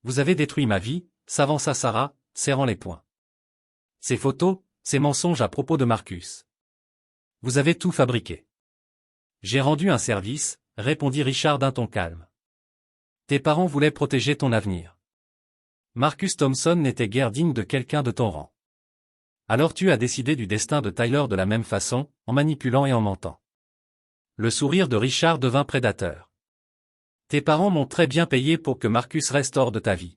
S1: Vous avez détruit ma vie, s'avança Sarah, serrant les poings. Ces photos, ces mensonges à propos de Marcus. Vous avez tout fabriqué. J'ai rendu un service, répondit Richard d'un ton calme. Tes parents voulaient protéger ton avenir. Marcus Thompson n'était guère digne de quelqu'un de ton rang. Alors tu as décidé du destin de Tyler de la même façon, en manipulant et en mentant. Le sourire de Richard devint prédateur. Tes parents m'ont très bien payé pour que Marcus reste hors de ta vie.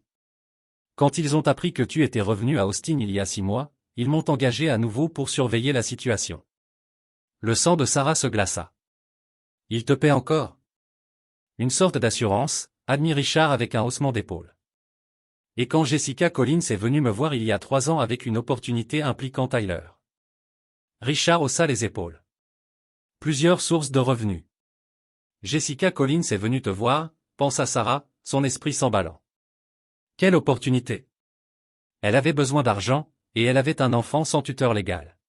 S1: Quand ils ont appris que tu étais revenu à Austin il y a 6 mois, ils m'ont engagé à nouveau pour surveiller la situation. Le sang de Sarah se glaça. Il te paie encore? Une sorte d'assurance, admit Richard avec un haussement d'épaule. Et quand Jessica Collins est venue me voir il y a 3 ans avec une opportunité impliquant Tyler. Richard haussa les épaules. Plusieurs sources de revenus. Jessica Collins est venue te voir, pensa Sarah, son esprit s'emballant. Quelle opportunité! Elle avait besoin d'argent, et elle avait un enfant sans tuteur légal.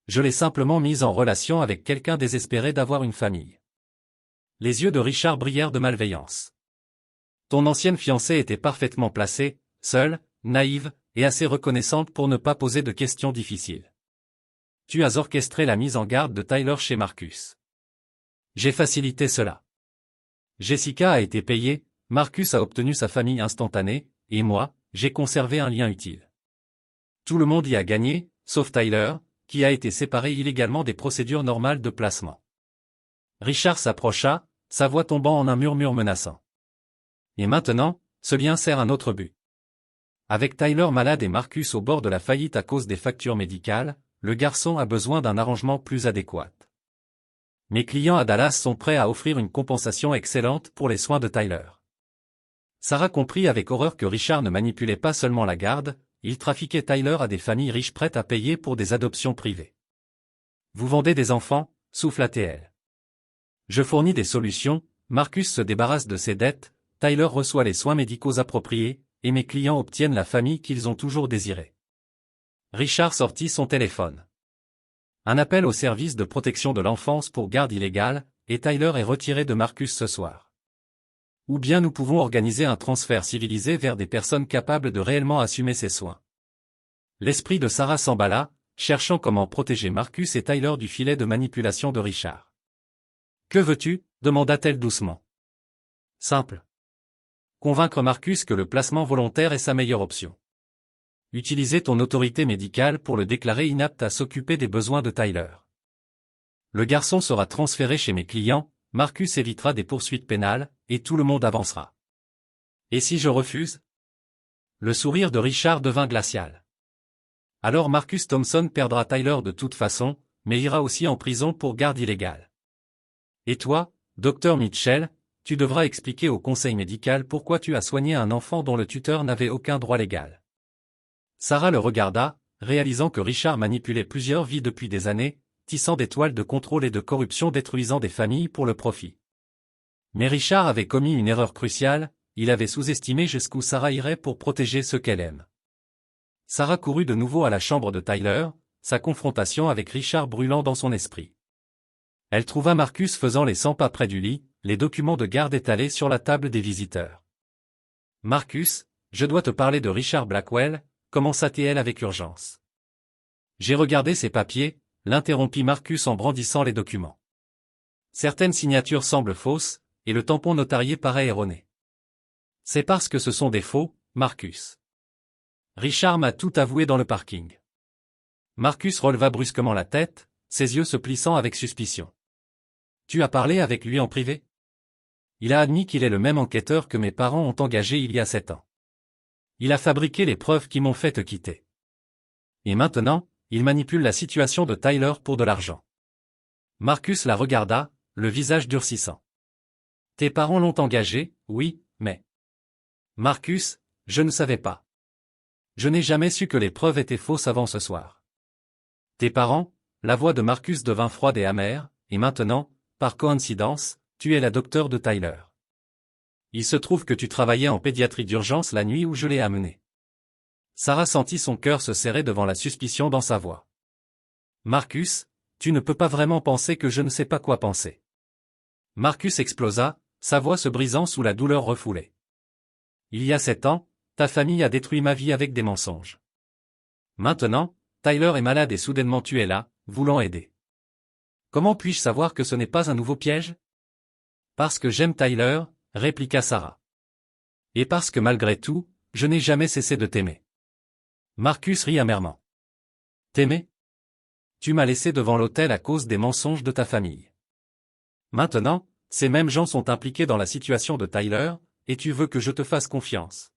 S1: Je l'ai simplement mise en relation avec quelqu'un désespéré d'avoir une famille. Les yeux de Richard brillèrent de malveillance. Ton ancienne fiancée était parfaitement placée, seule, naïve, et assez reconnaissante pour ne pas poser de questions difficiles. Tu as orchestré la mise en garde de Tyler chez Marcus. J'ai facilité cela. Jessica a été payée, Marcus a obtenu sa famille instantanée, et moi, j'ai conservé un lien utile. Tout le monde y a gagné, sauf Tyler, qui a été séparé illégalement des procédures normales de placement. Richard s'approcha, sa voix tombant en un murmure menaçant. Et maintenant, ce lien sert un autre but. Avec Tyler malade et Marcus au bord de la faillite à cause des factures médicales, le garçon a besoin d'un arrangement plus adéquat. Mes clients à Dallas sont prêts à offrir une compensation excellente pour les soins de Tyler. Sarah comprit avec horreur que Richard ne manipulait pas seulement la garde, il trafiquait Tyler à des familles riches prêtes à payer pour des adoptions privées. Vous vendez des enfants, souffla-t-elle. Je fournis des solutions, Marcus se débarrasse de ses dettes, Tyler reçoit les soins médicaux appropriés, et mes clients obtiennent la famille qu'ils ont toujours désirée. Richard sortit son téléphone. Un appel au service de protection de l'enfance pour garde illégale, et Tyler est retiré de Marcus ce soir. Ou bien nous pouvons organiser un transfert civilisé vers des personnes capables de réellement assumer ces soins. L'esprit de Sarah s'emballa, cherchant comment protéger Marcus et Tyler du filet de manipulation de Richard. Que veux-tu? Demanda-t-elle doucement. Simple. Convaincre Marcus que le placement volontaire est sa meilleure option. Utilisez ton autorité médicale pour le déclarer inapte à s'occuper des besoins de Tyler. Le garçon sera transféré chez mes clients, Marcus évitera des poursuites pénales, et tout le monde avancera. Et si je refuse? Le sourire de Richard devint glacial. Alors Marcus Thompson perdra Tyler de toute façon, mais ira aussi en prison pour garde illégale. Et toi, Dr Mitchell, tu devras expliquer au conseil médical pourquoi tu as soigné un enfant dont le tuteur n'avait aucun droit légal. Sarah le regarda, réalisant que Richard manipulait plusieurs vies depuis des années, tissant des toiles de contrôle et de corruption détruisant des familles pour le profit. Mais Richard avait commis une erreur cruciale, il avait sous-estimé jusqu'où Sarah irait pour protéger ceux qu'elle aime. Sarah courut de nouveau à la chambre de Tyler, sa confrontation avec Richard brûlant dans son esprit. Elle trouva Marcus faisant les 100 pas près du lit, les documents de garde étalés sur la table des visiteurs. « Marcus, je dois te parler de Richard Blackwell », commença-t-elle avec urgence. « J'ai regardé ces papiers », l'interrompit Marcus en brandissant les documents. Certaines signatures semblent fausses, et le tampon notarié paraît erroné. C'est parce que ce sont des faux, Marcus. Richard m'a tout avoué dans le parking. Marcus releva brusquement la tête, ses yeux se plissant avec suspicion. Tu as parlé avec lui en privé? Il a admis qu'il est le même enquêteur que mes parents ont engagé il y a 7 ans. Il a fabriqué les preuves qui m'ont fait te quitter. Et maintenant, il manipule la situation de Tyler pour de l'argent. Marcus la regarda, le visage durcissant. Tes parents l'ont engagé, oui, mais... Marcus, je ne savais pas. Je n'ai jamais su que les preuves étaient fausses avant ce soir. Tes parents, la voix de Marcus devint froide et amère, et maintenant, par coïncidence, tu es la docteure de Tyler. Il se trouve que tu travaillais en pédiatrie d'urgence la nuit où je l'ai amené. Sarah sentit son cœur se serrer devant la suspicion dans sa voix. Marcus, tu ne peux pas vraiment penser que je ne sais pas quoi penser. Marcus explosa, sa voix se brisant sous la douleur refoulée. Il y a 7 ans, ta famille a détruit ma vie avec des mensonges. Maintenant, Tyler est malade et soudainement tu es là, voulant aider. Comment puis-je savoir que ce n'est pas un nouveau piège? Parce que j'aime Tyler, répliqua Sarah. Et parce que malgré tout, je n'ai jamais cessé de t'aimer. Marcus rit amèrement. T'aimer? Tu m'as laissé devant l'autel à cause des mensonges de ta famille. Maintenant, ces mêmes gens sont impliqués dans la situation de Tyler, et tu veux que je te fasse confiance.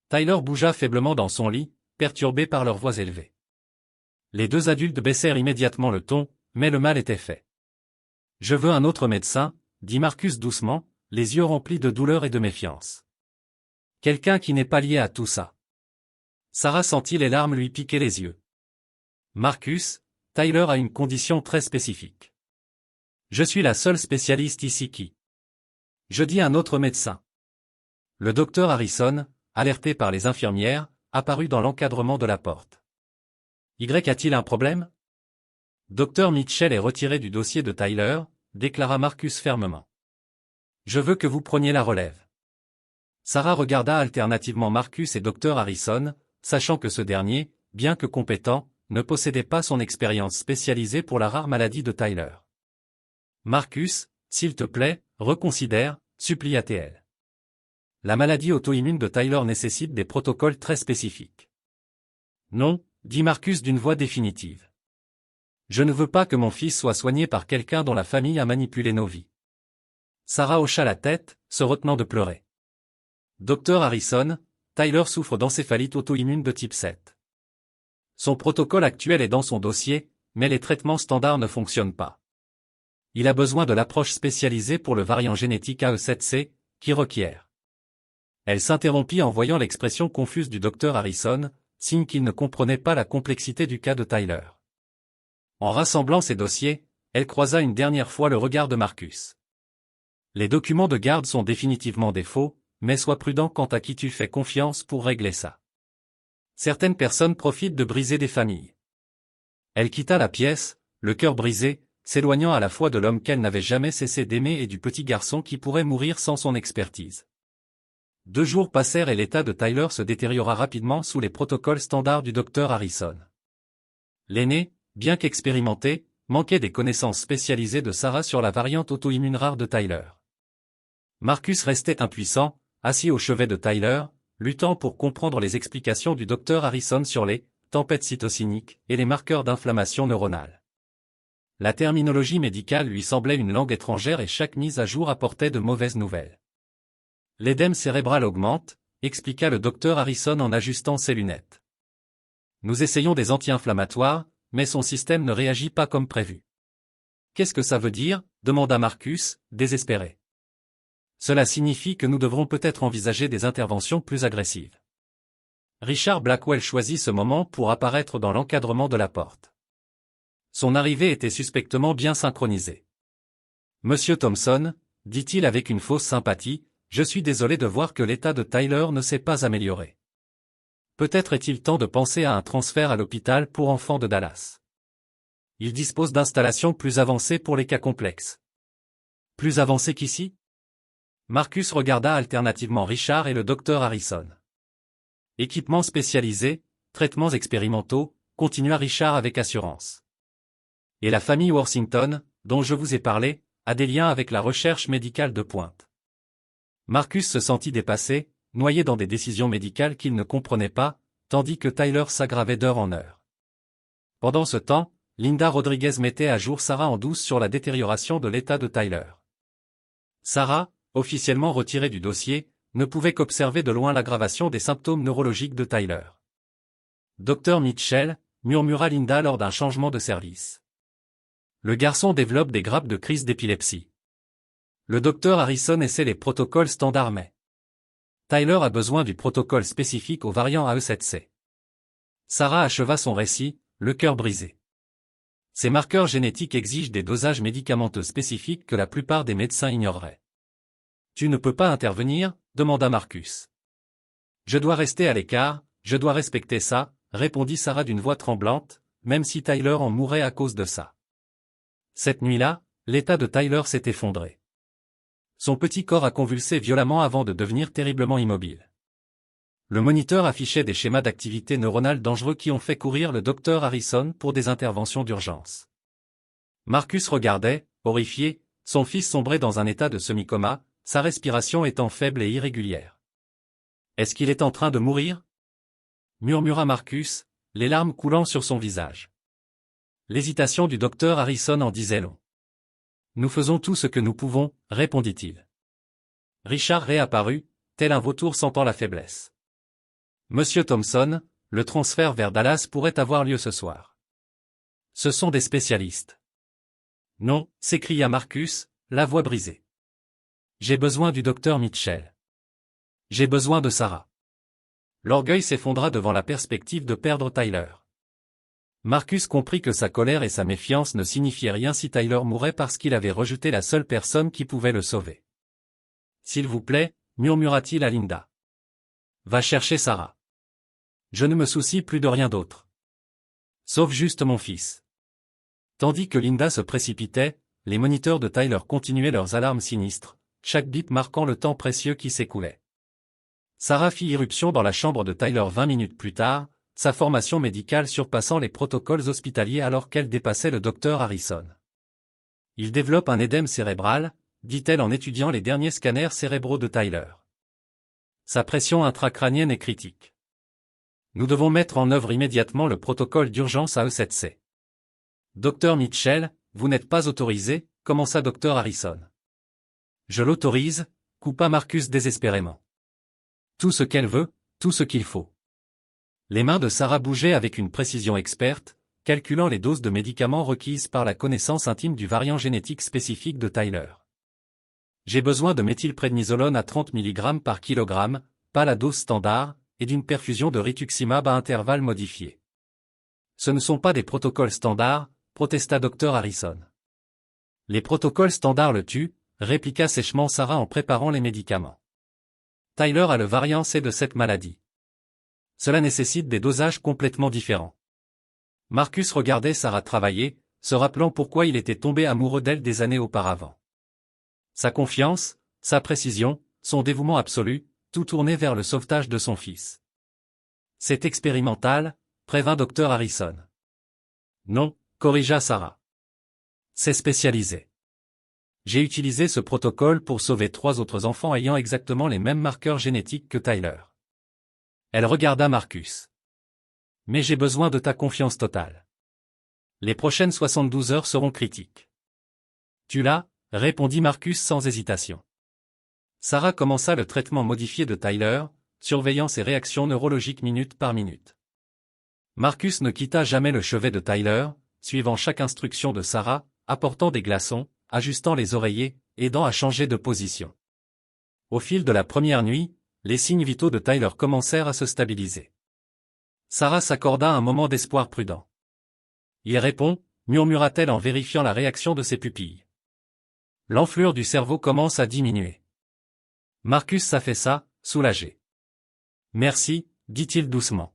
S1: Tyler bougea faiblement dans son lit, perturbé par leurs voix élevées. Les deux adultes baissèrent immédiatement le ton, mais le mal était fait. Je veux un autre médecin, dit Marcus doucement, les yeux remplis de douleur et de méfiance. Quelqu'un qui n'est pas lié à tout ça. Sarah sentit les larmes lui piquer les yeux. Marcus, Tyler a une condition très spécifique. Je suis la seule spécialiste ici qui. Je dis un autre médecin. Le docteur Harrison, alerté par les infirmières, apparut dans l'encadrement de la porte. Y a-t-il un problème? Dr Mitchell est retiré du dossier de Tyler, déclara Marcus fermement. Je veux que vous preniez la relève. Sarah regarda alternativement Marcus et Dr Harrison, sachant que ce dernier, bien que compétent, ne possédait pas son expérience spécialisée pour la rare maladie de Tyler. Marcus, s'il te plaît, reconsidère, supplia-t-elle. La maladie auto-immune de Tyler nécessite des protocoles très spécifiques. Non, dit Marcus d'une voix définitive. Je ne veux pas que mon fils soit soigné par quelqu'un dont la famille a manipulé nos vies. Sarah hocha la tête, se retenant de pleurer. Docteur Harrison, Tyler souffre d'encéphalite auto-immune de type 7. Son protocole actuel est dans son dossier, mais les traitements standards ne fonctionnent pas. Il a besoin de l'approche spécialisée pour le variant génétique AE7C, qui requiert. Elle s'interrompit en voyant l'expression confuse du docteur Harrison, signe qu'il ne comprenait pas la complexité du cas de Tyler. En rassemblant ses dossiers, elle croisa une dernière fois le regard de Marcus. Les documents de garde sont définitivement des faux, mais sois prudent quant à qui tu fais confiance pour régler ça. Certaines personnes profitent de briser des familles. Elle quitta la pièce, le cœur brisé, s'éloignant à la fois de l'homme qu'elle n'avait jamais cessé d'aimer et du petit garçon qui pourrait mourir sans son expertise. 2 jours passèrent et l'état de Tyler se détériora rapidement sous les protocoles standards du docteur Harrison. L'aîné, bien qu'expérimenté, manquait des connaissances spécialisées de Sarah sur la variante auto-immune rare de Tyler. Marcus restait impuissant, assis au chevet de Tyler, luttant pour comprendre les explications du docteur Harrison sur les tempêtes cytosiniques et les marqueurs d'inflammation neuronale. La terminologie médicale lui semblait une langue étrangère et chaque mise à jour apportait de mauvaises nouvelles. L'édème cérébral augmente, expliqua le docteur Harrison en ajustant ses lunettes. Nous essayons des anti-inflammatoires, mais son système ne réagit pas comme prévu. Qu'est-ce que ça veut dire? Demanda Marcus, désespéré. Cela signifie que nous devrons peut-être envisager des interventions plus agressives. Richard Blackwell choisit ce moment pour apparaître dans l'encadrement de la porte. Son arrivée était suspectement bien synchronisée. Monsieur Thompson, dit-il avec une fausse sympathie, je suis désolé de voir que l'état de Tyler ne s'est pas amélioré. Peut-être est-il temps de penser à un transfert à l'hôpital pour enfants de Dallas. Il dispose d'installations plus avancées pour les cas complexes. Plus avancées qu'ici? Marcus regarda alternativement Richard et le docteur Harrison. Équipements spécialisés, traitements expérimentaux, continua Richard avec assurance. Et la famille Worthington, dont je vous ai parlé, a des liens avec la recherche médicale de pointe. Marcus se sentit dépassé, noyé dans des décisions médicales qu'il ne comprenait pas, tandis que Tyler s'aggravait d'heure en heure. Pendant ce temps, Linda Rodriguez mettait à jour Sarah en douce sur la détérioration de l'état de Tyler. Sarah, officiellement retirée du dossier, ne pouvait qu'observer de loin l'aggravation des symptômes neurologiques de Tyler. Dr Mitchell, murmura Linda lors d'un changement de service. Le garçon développe des grappes de crise d'épilepsie. Le docteur Harrison essaie les protocoles standards mais Tyler a besoin du protocole spécifique aux variants AE7C. Sarah acheva son récit, le cœur brisé. Ces marqueurs génétiques exigent des dosages médicamenteux spécifiques que la plupart des médecins ignoreraient. Tu ne peux pas intervenir, demanda Marcus. Je dois rester à l'écart, je dois respecter ça, répondit Sarah d'une voix tremblante, même si Tyler en mourait à cause de ça. Cette nuit-là, l'état de Tyler s'est effondré. Son petit corps a convulsé violemment avant de devenir terriblement immobile. Le moniteur affichait des schémas d'activité neuronale dangereux qui ont fait courir le docteur Harrison pour des interventions d'urgence. Marcus regardait, horrifié, son fils sombrer dans un état de semi-coma, sa respiration étant faible et irrégulière. Est-ce qu'il est en train de mourir? Murmura Marcus, les larmes coulant sur son visage. L'hésitation du docteur Harrison en disait long. Nous faisons tout ce que nous pouvons, répondit-il. Richard réapparut, tel un vautour sentant la faiblesse. Monsieur Thompson, le transfert vers Dallas pourrait avoir lieu ce soir. Ce sont des spécialistes. Non, s'écria Marcus, la voix brisée. J'ai besoin du docteur Mitchell. J'ai besoin de Sarah. L'orgueil s'effondra devant la perspective de perdre Tyler. Marcus comprit que sa colère et sa méfiance ne signifiaient rien si Tyler mourait parce qu'il avait rejeté la seule personne qui pouvait le sauver. S'il vous plaît, murmura-t-il à Linda. Va chercher Sarah. Je ne me soucie plus de rien d'autre. Sauf juste mon fils. Tandis que Linda se précipitait, les moniteurs de Tyler continuaient leurs alarmes sinistres, chaque bip marquant le temps précieux qui s'écoulait. Sarah fit irruption dans la chambre de Tyler 20 minutes plus tard, sa formation médicale surpassant les protocoles hospitaliers alors qu'elle dépassait le docteur Harrison. Il développe un édème cérébral, dit-elle en étudiant les derniers scanners cérébraux de Tyler. Sa pression intracrânienne est critique. Nous devons mettre en œuvre immédiatement le protocole d'urgence AE7C. Docteur Mitchell, vous n'êtes pas autorisé, commença docteur Harrison. Je l'autorise, coupa Marcus désespérément. Tout ce qu'elle veut, tout ce qu'il faut. Les mains de Sarah bougeaient avec une précision experte, calculant les doses de médicaments requises par la connaissance intime du variant génétique spécifique de Tyler. J'ai besoin de méthylprednisolone à 30 mg par kilogramme, pas la dose standard, et d'une perfusion de rituximab à intervalles modifiés. Ce ne sont pas des protocoles standards, protesta Dr Harrison. Les protocoles standards le tuent, répliqua sèchement Sarah en préparant les médicaments. Tyler a le variant C de cette maladie. Cela nécessite des dosages complètement différents. Marcus regardait Sarah travailler, se rappelant pourquoi il était tombé amoureux d'elle des années auparavant. Sa confiance, sa précision, son dévouement absolu, tout tourné vers le sauvetage de son fils. C'est expérimental, prévint Dr Harrison. Non, corrigea Sarah. C'est spécialisé. J'ai utilisé ce protocole pour sauver 3 autres enfants ayant exactement les mêmes marqueurs génétiques que Tyler. Elle regarda Marcus. Mais j'ai besoin de ta confiance totale. Les prochaines 72 heures seront critiques. Tu l'as, répondit Marcus sans hésitation. Sarah commença le traitement modifié de Tyler, surveillant ses réactions neurologiques minute par minute. Marcus ne quitta jamais le chevet de Tyler, suivant chaque instruction de Sarah, apportant des glaçons, ajustant les oreillers, aidant à changer de position. Au fil de la première nuit, les signes vitaux de Tyler commencèrent à se stabiliser. Sarah s'accorda un moment d'espoir prudent. Il répond, murmura-t-elle en vérifiant la réaction de ses pupilles. L'enflure du cerveau commence à diminuer. Marcus s'affaissa, soulagé. Merci, dit-il doucement.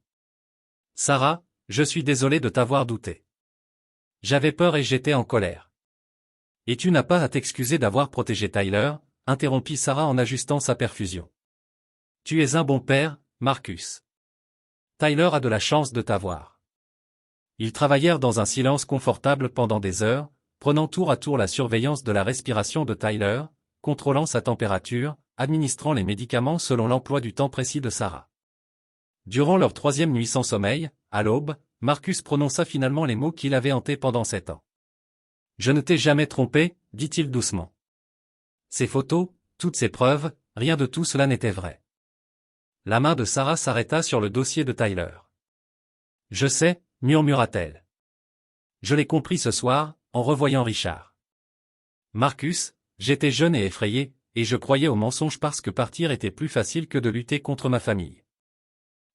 S1: Sarah, je suis désolé de t'avoir douté. J'avais peur et j'étais en colère. Et tu n'as pas à t'excuser d'avoir protégé Tyler, interrompit Sarah en ajustant sa perfusion. Tu es un bon père, Marcus. Tyler a de la chance de t'avoir. Ils travaillèrent dans un silence confortable pendant des heures, prenant tour à tour la surveillance de la respiration de Tyler, contrôlant sa température, administrant les médicaments selon l'emploi du temps précis de Sarah. Durant leur 3e nuit sans sommeil, à l'aube, Marcus prononça finalement les mots qu'il avait hantés pendant 7 ans. « Je ne t'ai jamais trompé, dit-il doucement. Ces photos, toutes ces preuves, rien de tout cela n'était vrai. » La main de Sarah s'arrêta sur le dossier de Tyler. « Je sais, murmura-t-elle. Je l'ai compris ce soir, en revoyant Richard. Marcus, j'étais jeune et effrayé, et je croyais aux mensonges parce que partir était plus facile que de lutter contre ma famille.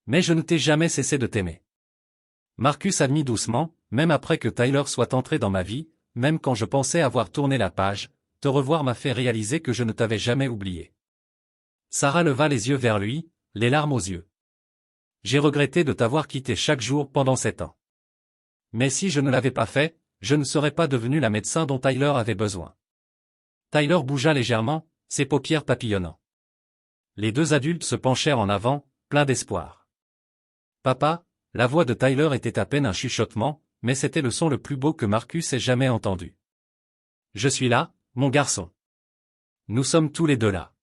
S1: Mais je ne t'ai jamais cessé de t'aimer. Marcus admit doucement, même après que Tyler soit entré dans ma vie, même quand je pensais avoir tourné la page, te revoir m'a fait réaliser que je ne t'avais jamais oublié. » Sarah leva les yeux vers lui, les larmes aux yeux. « J'ai regretté de t'avoir quitté chaque jour pendant 7 ans. Mais si je ne l'avais pas fait, je ne serais pas devenu la médecin dont Tyler avait besoin. » Tyler bougea légèrement, ses paupières papillonnant. Les deux adultes se penchèrent en avant, pleins d'espoir. « Papa », la voix de Tyler était à peine un chuchotement, mais c'était le son le plus beau que Marcus ait jamais entendu. « Je suis là, mon garçon. Nous sommes tous les deux là. »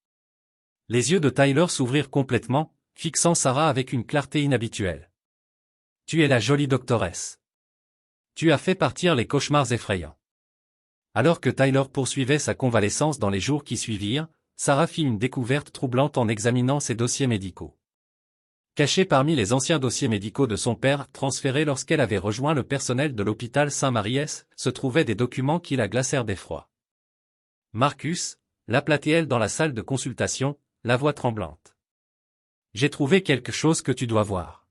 S1: Les yeux de Tyler s'ouvrirent complètement, fixant Sarah avec une clarté inhabituelle. « Tu es la jolie doctoresse. Tu as fait partir les cauchemars effrayants. » Alors que Tyler poursuivait sa convalescence dans les jours qui suivirent, Sarah fit une découverte troublante en examinant ses dossiers médicaux. Cachés parmi les anciens dossiers médicaux de son père transférés lorsqu'elle avait rejoint le personnel de l'hôpital Saint-Maries, se trouvaient des documents qui la glacèrent d'effroi. « Marcus » l'appela-t-elle dans la salle de consultation, la voix tremblante. « J'ai trouvé quelque chose que tu dois voir. »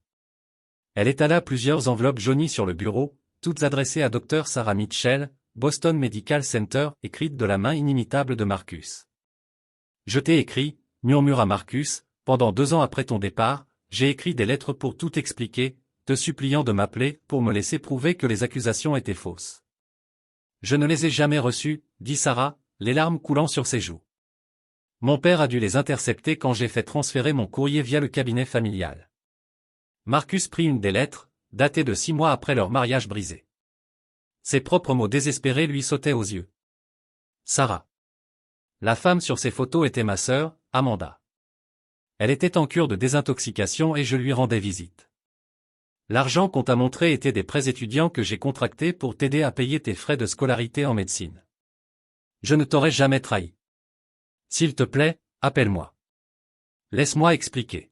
S1: Elle étala plusieurs enveloppes jaunies sur le bureau, toutes adressées à Dr Sarah Mitchell, Boston Medical Center, écrites de la main inimitable de Marcus. « Je t'ai écrit, » murmura Marcus, « pendant 2 ans après ton départ, j'ai écrit des lettres pour tout expliquer, te suppliant de m'appeler pour me laisser prouver que les accusations étaient fausses. Je ne les ai jamais reçues, dit Sarah, les larmes coulant sur ses joues. Mon père a dû les intercepter quand j'ai fait transférer mon courrier via le cabinet familial. Marcus prit une des lettres, datée de 6 mois après leur mariage brisé. Ses propres mots désespérés lui sautaient aux yeux. Sarah. La femme sur ces photos était ma sœur, Amanda. Elle était en cure de désintoxication et je lui rendais visite. L'argent qu'on t'a montré était des prêts étudiants que j'ai contractés pour t'aider à payer tes frais de scolarité en médecine. Je ne t'aurais jamais trahi. S'il te plaît, appelle-moi. Laisse-moi expliquer.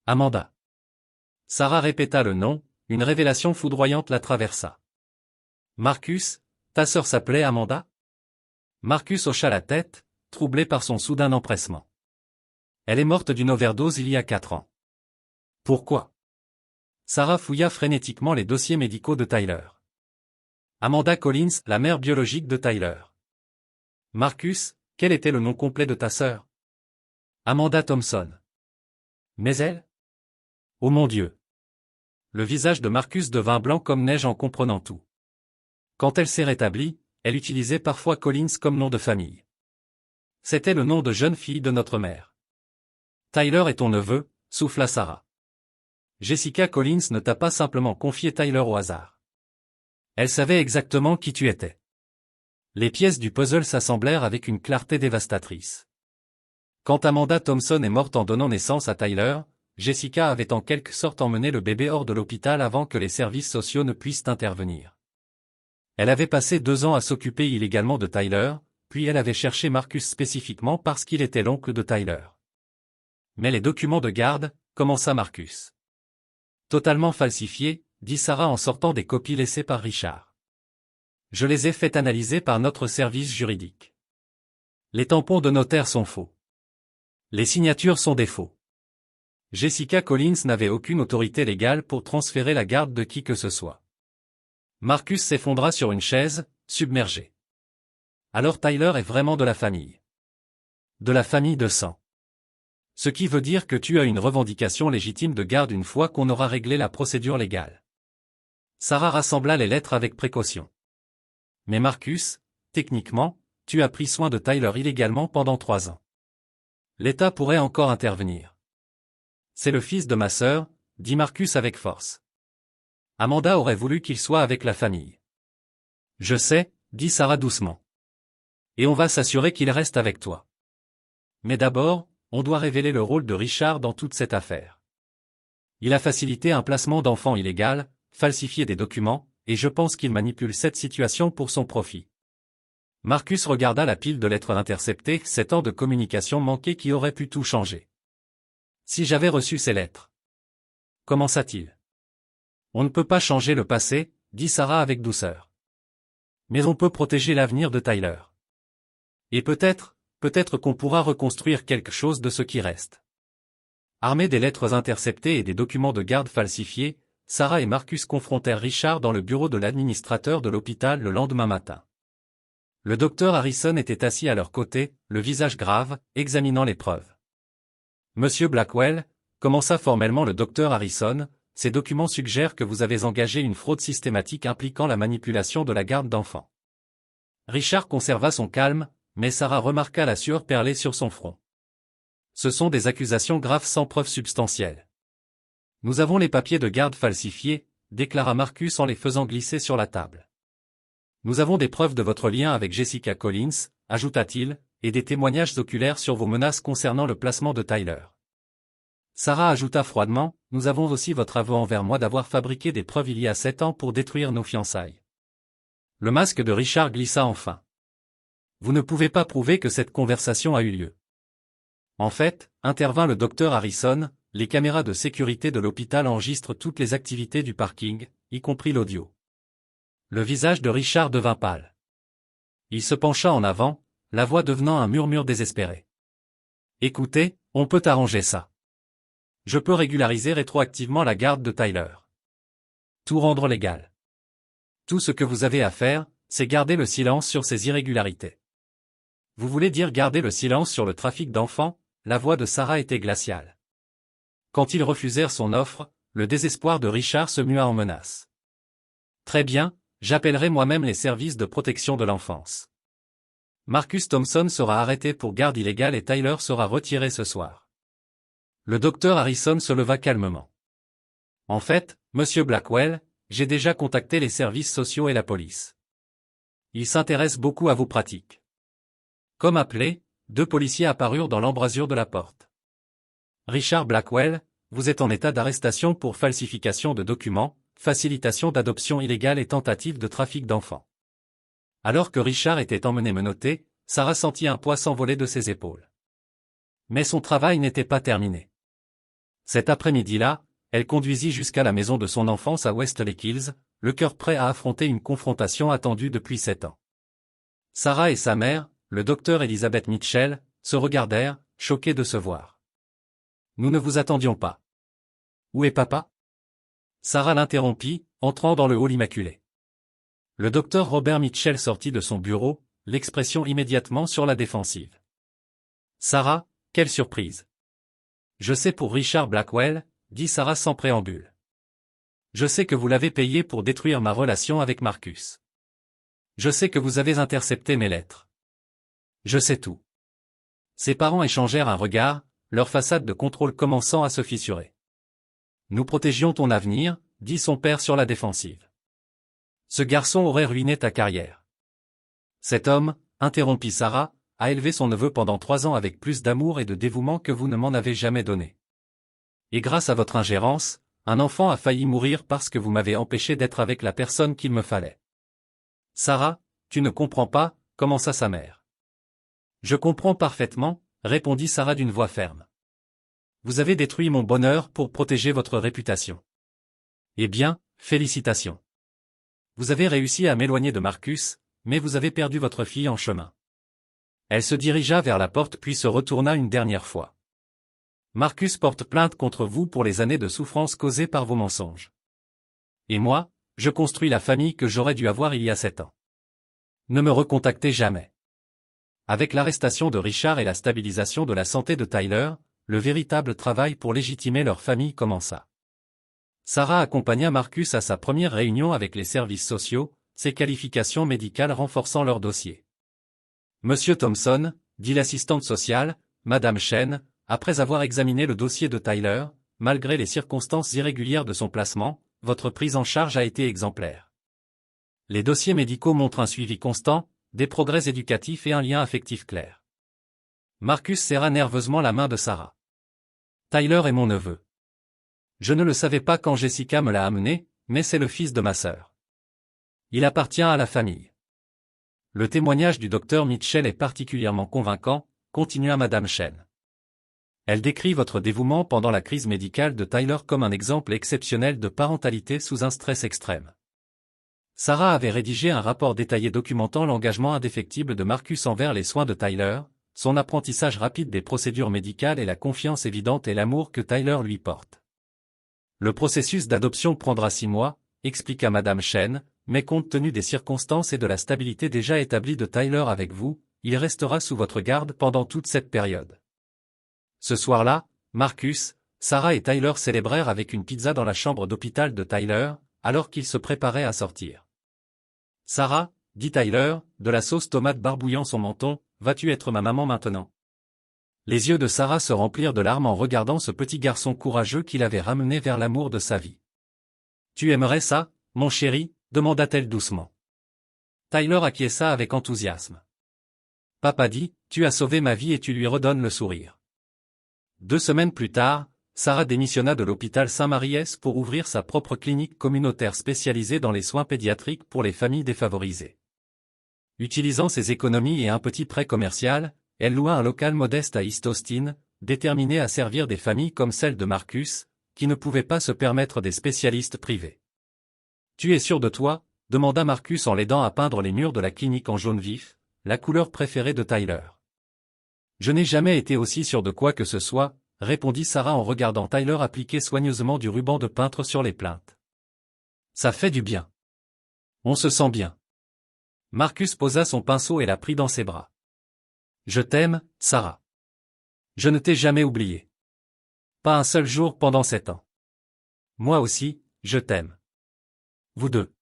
S1: Amanda. Sarah répéta le nom, une révélation foudroyante la traversa. Marcus, ta sœur s'appelait Amanda? Marcus hocha la tête, troublé par son soudain empressement. Elle est morte d'une overdose il y a 4 ans. Pourquoi? Sarah fouilla frénétiquement les dossiers médicaux de Tyler. Amanda Collins, la mère biologique de Tyler. Marcus, quel était le nom complet de ta sœur? Amanda Thompson. Mais elle? Oh mon Dieu! Le visage de Marcus devint blanc comme neige en comprenant tout. Quand elle s'est rétablie, elle utilisait parfois Collins comme nom de famille. C'était le nom de jeune fille de notre mère. Tyler est ton neveu, souffla Sarah. Jessica Collins ne t'a pas simplement confié Tyler au hasard. Elle savait exactement qui tu étais. Les pièces du puzzle s'assemblèrent avec une clarté dévastatrice. Quand Amanda Thompson est morte en donnant naissance à Tyler, Jessica avait en quelque sorte emmené le bébé hors de l'hôpital avant que les services sociaux ne puissent intervenir. Elle avait passé 2 ans à s'occuper illégalement de Tyler, puis elle avait cherché Marcus spécifiquement parce qu'il était l'oncle de Tyler. Mais les documents de garde, commença Marcus. Totalement falsifiés, dit Sarah en sortant des copies laissées par Richard. Je les ai fait analyser par notre service juridique. Les tampons de notaire sont faux. Les signatures sont des faux. Jessica Collins n'avait aucune autorité légale pour transférer la garde de qui que ce soit. Marcus s'effondra sur une chaise, submergé. Alors Tyler est vraiment de la famille. De la famille de sang. Ce qui veut dire que tu as une revendication légitime de garde une fois qu'on aura réglé la procédure légale. Sarah rassembla les lettres avec précaution. Mais Marcus, techniquement, tu as pris soin de Tyler illégalement pendant 3 ans. L'État pourrait encore intervenir. C'est le fils de ma sœur, dit Marcus avec force. Amanda aurait voulu qu'il soit avec la famille. Je sais, dit Sarah doucement. Et on va s'assurer qu'il reste avec toi. Mais d'abord, on doit révéler le rôle de Richard dans toute cette affaire. Il a facilité un placement d'enfants illégal, falsifié des documents, et je pense qu'il manipule cette situation pour son profit. Marcus regarda la pile de lettres interceptées, 7 ans de communication manquée qui auraient pu tout changer. Si j'avais reçu ces lettres. Commença-t-il. On ne peut pas changer le passé, dit Sarah avec douceur. Mais on peut protéger l'avenir de Tyler. Et peut-être qu'on pourra reconstruire quelque chose de ce qui reste. Armés des lettres interceptées et des documents de garde falsifiés, Sarah et Marcus confrontèrent Richard dans le bureau de l'administrateur de l'hôpital le lendemain matin. Le docteur Harrison était assis à leur côté, le visage grave, examinant les preuves. Monsieur Blackwell, commença formellement le docteur Harrison, ces documents suggèrent que vous avez engagé une fraude systématique impliquant la manipulation de la garde d'enfants. Richard conserva son calme, mais Sarah remarqua la sueur perler sur son front. Ce sont des accusations graves sans preuve substantielle. Nous avons les papiers de garde falsifiés, déclara Marcus en les faisant glisser sur la table. Nous avons des preuves de votre lien avec Jessica Collins, ajouta-t-il, et des témoignages oculaires sur vos menaces concernant le placement de Tyler. Sarah ajouta froidement, nous avons aussi votre aveu envers moi d'avoir fabriqué des preuves il y a 7 ans pour détruire nos fiançailles. Le masque de Richard glissa enfin. Vous ne pouvez pas prouver que cette conversation a eu lieu. En fait, intervint le docteur Harrison, les caméras de sécurité de l'hôpital enregistrent toutes les activités du parking, y compris l'audio. Le visage de Richard devint pâle. Il se pencha en avant, la voix devenant un murmure désespéré. Écoutez, on peut arranger ça. Je peux régulariser rétroactivement la garde de Tyler. Tout rendre légal. Tout ce que vous avez à faire, c'est garder le silence sur ces irrégularités. Vous voulez dire garder le silence sur le trafic d'enfants? La voix de Sarah était glaciale. Quand ils refusèrent son offre, le désespoir de Richard se mua en menace. Très bien, j'appellerai moi-même les services de protection de l'enfance. Marcus Thompson sera arrêté pour garde illégale et Tyler sera retiré ce soir. Le docteur Harrison se leva calmement. En fait, monsieur Blackwell, j'ai déjà contacté les services sociaux et la police. Ils s'intéressent beaucoup à vos pratiques. Comme appelé, 2 policiers apparurent dans l'embrasure de la porte. Richard Blackwell, vous êtes en état d'arrestation pour falsification de documents, facilitation d'adoption illégale et tentative de trafic d'enfants. Alors que Richard était emmené menotté, Sarah sentit un poids s'envoler de ses épaules. Mais son travail n'était pas terminé. Cet après-midi-là, elle conduisit jusqu'à la maison de son enfance à Westlake Hills, le cœur prêt à affronter une confrontation attendue depuis 7 ans. Sarah et sa mère, le docteur Elizabeth Mitchell, se regardèrent, choqués de se voir. Nous ne vous attendions pas. Où est papa? Sarah l'interrompit, entrant dans le hall immaculé. Le docteur Robert Mitchell sortit de son bureau, l'expression immédiatement sur la défensive. Sarah, quelle surprise! Je sais pour Richard Blackwell, dit Sarah sans préambule. Je sais que vous l'avez payé pour détruire ma relation avec Marcus. Je sais que vous avez intercepté mes lettres. Je sais tout. Ses parents échangèrent un regard, leur façade de contrôle commençant à se fissurer. Nous protégions ton avenir, dit son père sur la défensive. Ce garçon aurait ruiné ta carrière. Cet homme, interrompit Sarah, a élevé son neveu pendant 3 ans avec plus d'amour et de dévouement que vous ne m'en avez jamais donné. Et grâce à votre ingérence, un enfant a failli mourir parce que vous m'avez empêché d'être avec la personne qu'il me fallait. Sarah, tu ne comprends pas, commença sa mère. Je comprends parfaitement, répondit Sarah d'une voix ferme. Vous avez détruit mon bonheur pour protéger votre réputation. Eh bien, félicitations. Vous avez réussi à m'éloigner de Marcus, mais vous avez perdu votre fille en chemin. Elle se dirigea vers la porte puis se retourna une dernière fois. Marcus porte plainte contre vous pour les années de souffrance causées par vos mensonges. Et moi, je construis la famille que j'aurais dû avoir il y a 7 ans. Ne me recontactez jamais. Avec l'arrestation de Richard et la stabilisation de la santé de Tyler, le véritable travail pour légitimer leur famille commença. Sarah accompagna Marcus à sa première réunion avec les services sociaux, ses qualifications médicales renforçant leur dossier. Monsieur Thompson, dit l'assistante sociale, Madame Chen, après avoir examiné le dossier de Tyler, malgré les circonstances irrégulières de son placement, votre prise en charge a été exemplaire. Les dossiers médicaux montrent un suivi constant, des progrès éducatifs et un lien affectif clair. Marcus serra nerveusement la main de Sarah. Tyler est mon neveu. Je ne le savais pas quand Jessica me l'a amené, mais c'est le fils de ma sœur. Il appartient à la famille. Le témoignage du docteur Mitchell est particulièrement convaincant, continua Madame Chen. Elle décrit votre dévouement pendant la crise médicale de Tyler comme un exemple exceptionnel de parentalité sous un stress extrême. Sarah avait rédigé un rapport détaillé documentant l'engagement indéfectible de Marcus envers les soins de Tyler, son apprentissage rapide des procédures médicales et la confiance évidente et l'amour que Tyler lui porte. Le processus d'adoption prendra 6 mois, expliqua Madame Chen, mais compte tenu des circonstances et de la stabilité déjà établie de Tyler avec vous, il restera sous votre garde pendant toute cette période. Ce soir-là, Marcus, Sarah et Tyler célébrèrent avec une pizza dans la chambre d'hôpital de Tyler, alors qu'ils se préparaient à sortir. Sarah, dit Tyler, de la sauce tomate barbouillant son menton, vas-tu être ma maman maintenant? Les yeux de Sarah se remplirent de larmes en regardant ce petit garçon courageux qui l'avait ramené vers l'amour de sa vie. Tu aimerais ça, mon chéri? Demanda-t-elle doucement. Tyler acquiesça avec enthousiasme. Papa dit, tu as sauvé ma vie et tu lui redonnes le sourire. 2 semaines plus tard, Sarah démissionna de l'hôpital Saint-Maries pour ouvrir sa propre clinique communautaire spécialisée dans les soins pédiatriques pour les familles défavorisées. Utilisant ses économies et un petit prêt commercial, elle loua un local modeste à East Austin, déterminée à servir des familles comme celle de Marcus, qui ne pouvaient pas se permettre des spécialistes privés. Tu es sûr de toi? Demanda Marcus en l'aidant à peindre les murs de la clinique en jaune vif, la couleur préférée de Tyler. Je n'ai jamais été aussi sûr de quoi que ce soit, répondit Sarah en regardant Tyler appliquer soigneusement du ruban de peintre sur les plinthes. Ça fait du bien. On se sent bien. Marcus posa son pinceau et la prit dans ses bras. Je t'aime, Sarah. Je ne t'ai jamais oublié. Pas un seul jour pendant 7 ans. Moi aussi, je t'aime. Vous deux.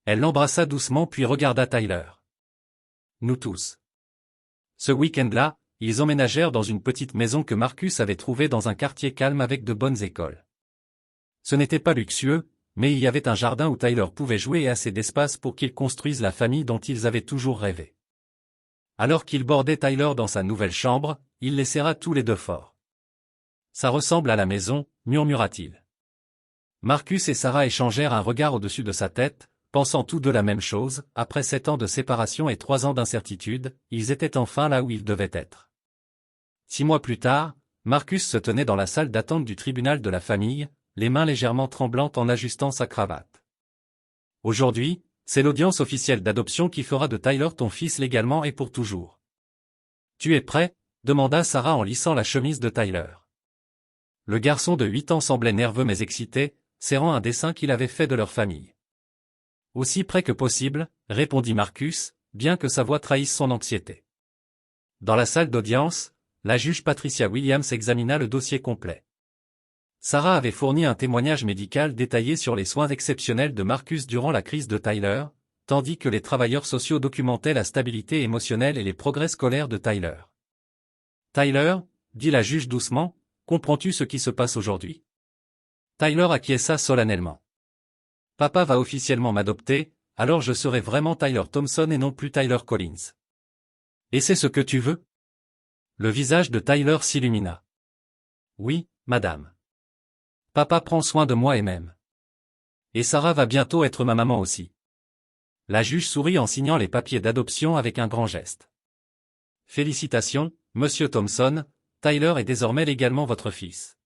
S1: Elle l'embrassa doucement puis regarda Tyler. Nous tous. Ce week-end-là, ils emménagèrent dans une petite maison que Marcus avait trouvée dans un quartier calme avec de bonnes écoles. Ce n'était pas luxueux, mais il y avait un jardin où Tyler pouvait jouer et assez d'espace pour qu'ils construisent la famille dont ils avaient toujours rêvé. Alors qu'il bordait Tyler dans sa nouvelle chambre, il les serra tous les deux fort. Ça ressemble à la maison, murmura-t-il. Marcus et Sarah échangèrent un regard au-dessus de sa tête, pensant tous deux la même chose, après 7 ans de séparation et 3 ans d'incertitude, ils étaient enfin là où ils devaient être. 6 mois plus tard, Marcus se tenait dans la salle d'attente du tribunal de la famille, les mains légèrement tremblantes en ajustant sa cravate. Aujourd'hui, c'est l'audience officielle d'adoption qui fera de Tyler ton fils légalement et pour toujours. Tu es prêt? Demanda Sarah en lissant la chemise de Tyler. Le garçon de 8 ans semblait nerveux mais excité, serrant un dessin qu'il avait fait de leur famille. Aussi près que possible, répondit Marcus, bien que sa voix trahisse son anxiété. Dans la salle d'audience, la juge Patricia Williams examina le dossier complet. Sarah avait fourni un témoignage médical détaillé sur les soins exceptionnels de Marcus durant la crise de Tyler, tandis que les travailleurs sociaux documentaient la stabilité émotionnelle et les progrès scolaires de Tyler. Tyler, dit la juge doucement, comprends-tu ce qui se passe aujourd'hui? Tyler acquiesça solennellement. Papa va officiellement m'adopter, alors je serai vraiment Tyler Thompson et non plus Tyler Collins. Et c'est ce que tu veux? Le visage de Tyler s'illumina. Oui, madame. Papa prend soin de moi et m'aime. Et Sarah va bientôt être ma maman aussi. La juge sourit en signant les papiers d'adoption avec un grand geste. Félicitations, Monsieur Thompson, Tyler est désormais légalement votre fils.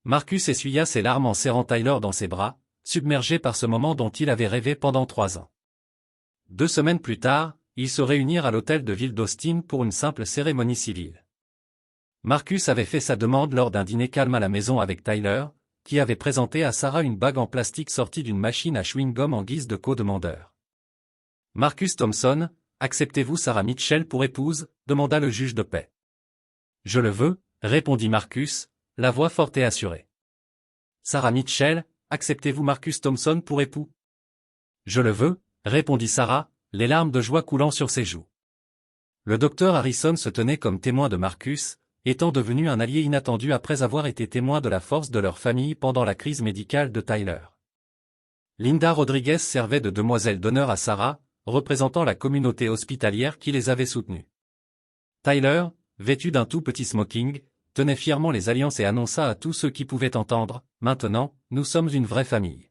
S1: Marcus essuya ses larmes en serrant Tyler dans ses bras, submergé par ce moment dont il avait rêvé pendant 3 ans. 2 semaines plus tard, ils se réunirent à l'hôtel de ville d'Austin pour une simple cérémonie civile. Marcus avait fait sa demande lors d'un dîner calme à la maison avec Tyler, qui avait présenté à Sarah une bague en plastique sortie d'une machine à chewing-gum en guise de co-demandeur. Marcus Thompson, acceptez-vous Sarah Mitchell pour épouse, demanda le juge de paix. Je le veux, répondit Marcus, la voix forte et assurée. Sarah Mitchell, acceptez-vous Marcus Thompson pour époux? Je le veux, répondit Sarah, les larmes de joie coulant sur ses joues. Le docteur Harrison se tenait comme témoin de Marcus, étant devenu un allié inattendu après avoir été témoin de la force de leur famille pendant la crise médicale de Tyler. Linda Rodriguez servait de demoiselle d'honneur à Sarah, représentant la communauté hospitalière qui les avait soutenus. Tyler, vêtu d'un tout petit smoking, tenait fièrement les alliances et annonça à tous ceux qui pouvaient entendre, « Maintenant, nous sommes une vraie famille. »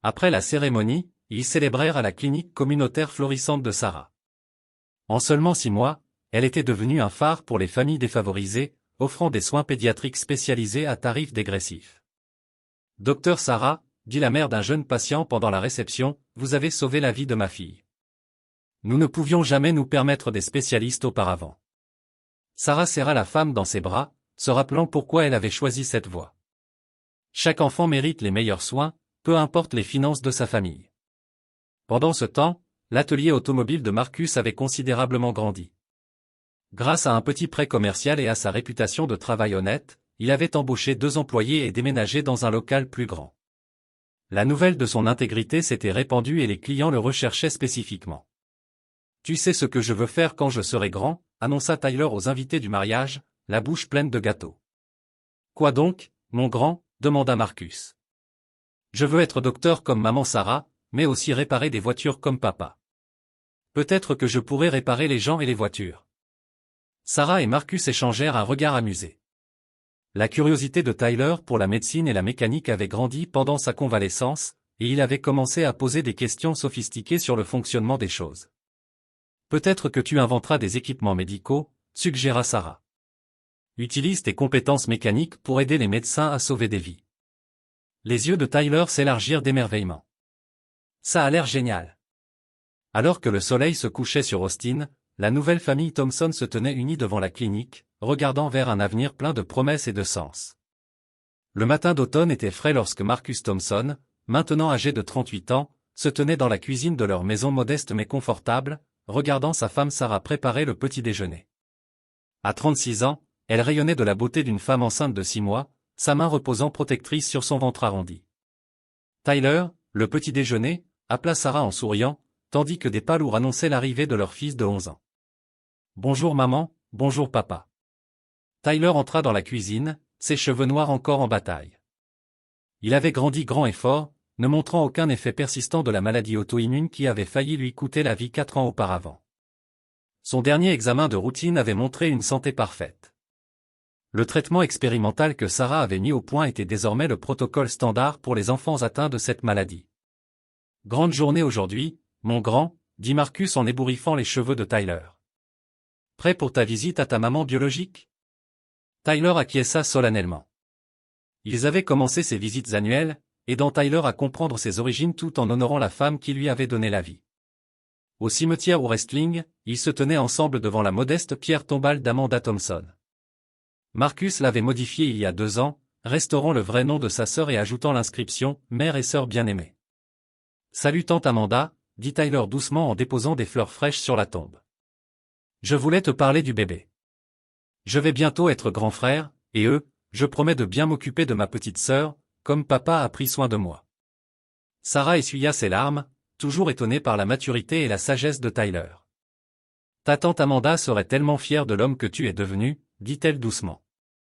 S1: Après la cérémonie, ils célébrèrent à la clinique communautaire florissante de Sarah. En seulement 6 mois, elle était devenue un phare pour les familles défavorisées, offrant des soins pédiatriques spécialisés à tarifs dégressifs. « Docteur Sarah, » dit la mère d'un jeune patient pendant la réception, « vous avez sauvé la vie de ma fille. Nous ne pouvions jamais nous permettre des spécialistes auparavant. » Sarah serra la femme dans ses bras, se rappelant pourquoi elle avait choisi cette voie. Chaque enfant mérite les meilleurs soins, peu importe les finances de sa famille. Pendant ce temps, l'atelier automobile de Marcus avait considérablement grandi. Grâce à un petit prêt commercial et à sa réputation de travail honnête, il avait embauché 2 employés et déménagé dans un local plus grand. La nouvelle de son intégrité s'était répandue et les clients le recherchaient spécifiquement. « Tu sais ce que je veux faire quand je serai grand ?» annonça Tyler aux invités du mariage, la bouche pleine de gâteaux. « Quoi donc, mon grand ?» demanda Marcus. « Je veux être docteur comme maman Sarah, mais aussi réparer des voitures comme papa. Peut-être que je pourrais réparer les gens et les voitures. » Sarah et Marcus échangèrent un regard amusé. La curiosité de Tyler pour la médecine et la mécanique avait grandi pendant sa convalescence, et il avait commencé à poser des questions sophistiquées sur le fonctionnement des choses. « Peut-être que tu inventeras des équipements médicaux, » suggéra Sarah. « Utilise tes compétences mécaniques pour aider les médecins à sauver des vies. » Les yeux de Tyler s'élargirent d'émerveillement. « Ça a l'air génial. » Alors que le soleil se couchait sur Austin, la nouvelle famille Thompson se tenait unie devant la clinique, regardant vers un avenir plein de promesses et de sens. Le matin d'automne était frais lorsque Marcus Thompson, maintenant âgé de 38 ans, se tenait dans la cuisine de leur maison modeste mais confortable, regardant sa femme Sarah préparer le petit déjeuner. À 36 ans, elle rayonnait de la beauté d'une femme enceinte de 6 mois, sa main reposant protectrice sur son ventre arrondi. « Tyler, le petit déjeuner » appela Sarah en souriant, tandis que des pas lourds annonçaient l'arrivée de leur fils de 11 ans. « Bonjour maman, bonjour papa. » Tyler entra dans la cuisine, ses cheveux noirs encore en bataille. Il avait grandi grand et fort, ne montrant aucun effet persistant de la maladie auto-immune qui avait failli lui coûter la vie 4 ans auparavant. Son dernier examen de routine avait montré une santé parfaite. Le traitement expérimental que Sarah avait mis au point était désormais le protocole standard pour les enfants atteints de cette maladie. « Grande journée aujourd'hui, mon grand » dit Marcus en ébouriffant les cheveux de Tyler. « Prêt pour ta visite à ta maman biologique ?» Tyler acquiesça solennellement. Ils avaient commencé ces visites annuelles, aidant Tyler à comprendre ses origines tout en honorant la femme qui lui avait donné la vie. Au cimetière au wrestling, ils se tenaient ensemble devant la modeste pierre tombale d'Amanda Thompson. Marcus l'avait modifiée il y a 2 ans, restaurant le vrai nom de sa sœur et ajoutant l'inscription « Mère et sœur bien-aimée ». « Salut tante Amanda », dit Tyler doucement en déposant des fleurs fraîches sur la tombe. « Je voulais te parler du bébé. Je vais bientôt être grand frère, et je promets de bien m'occuper de ma petite sœur, comme papa a pris soin de moi. » Sarah essuya ses larmes, toujours étonnée par la maturité et la sagesse de Tyler. « Ta tante Amanda serait tellement fière de l'homme que tu es devenu, » dit-elle doucement.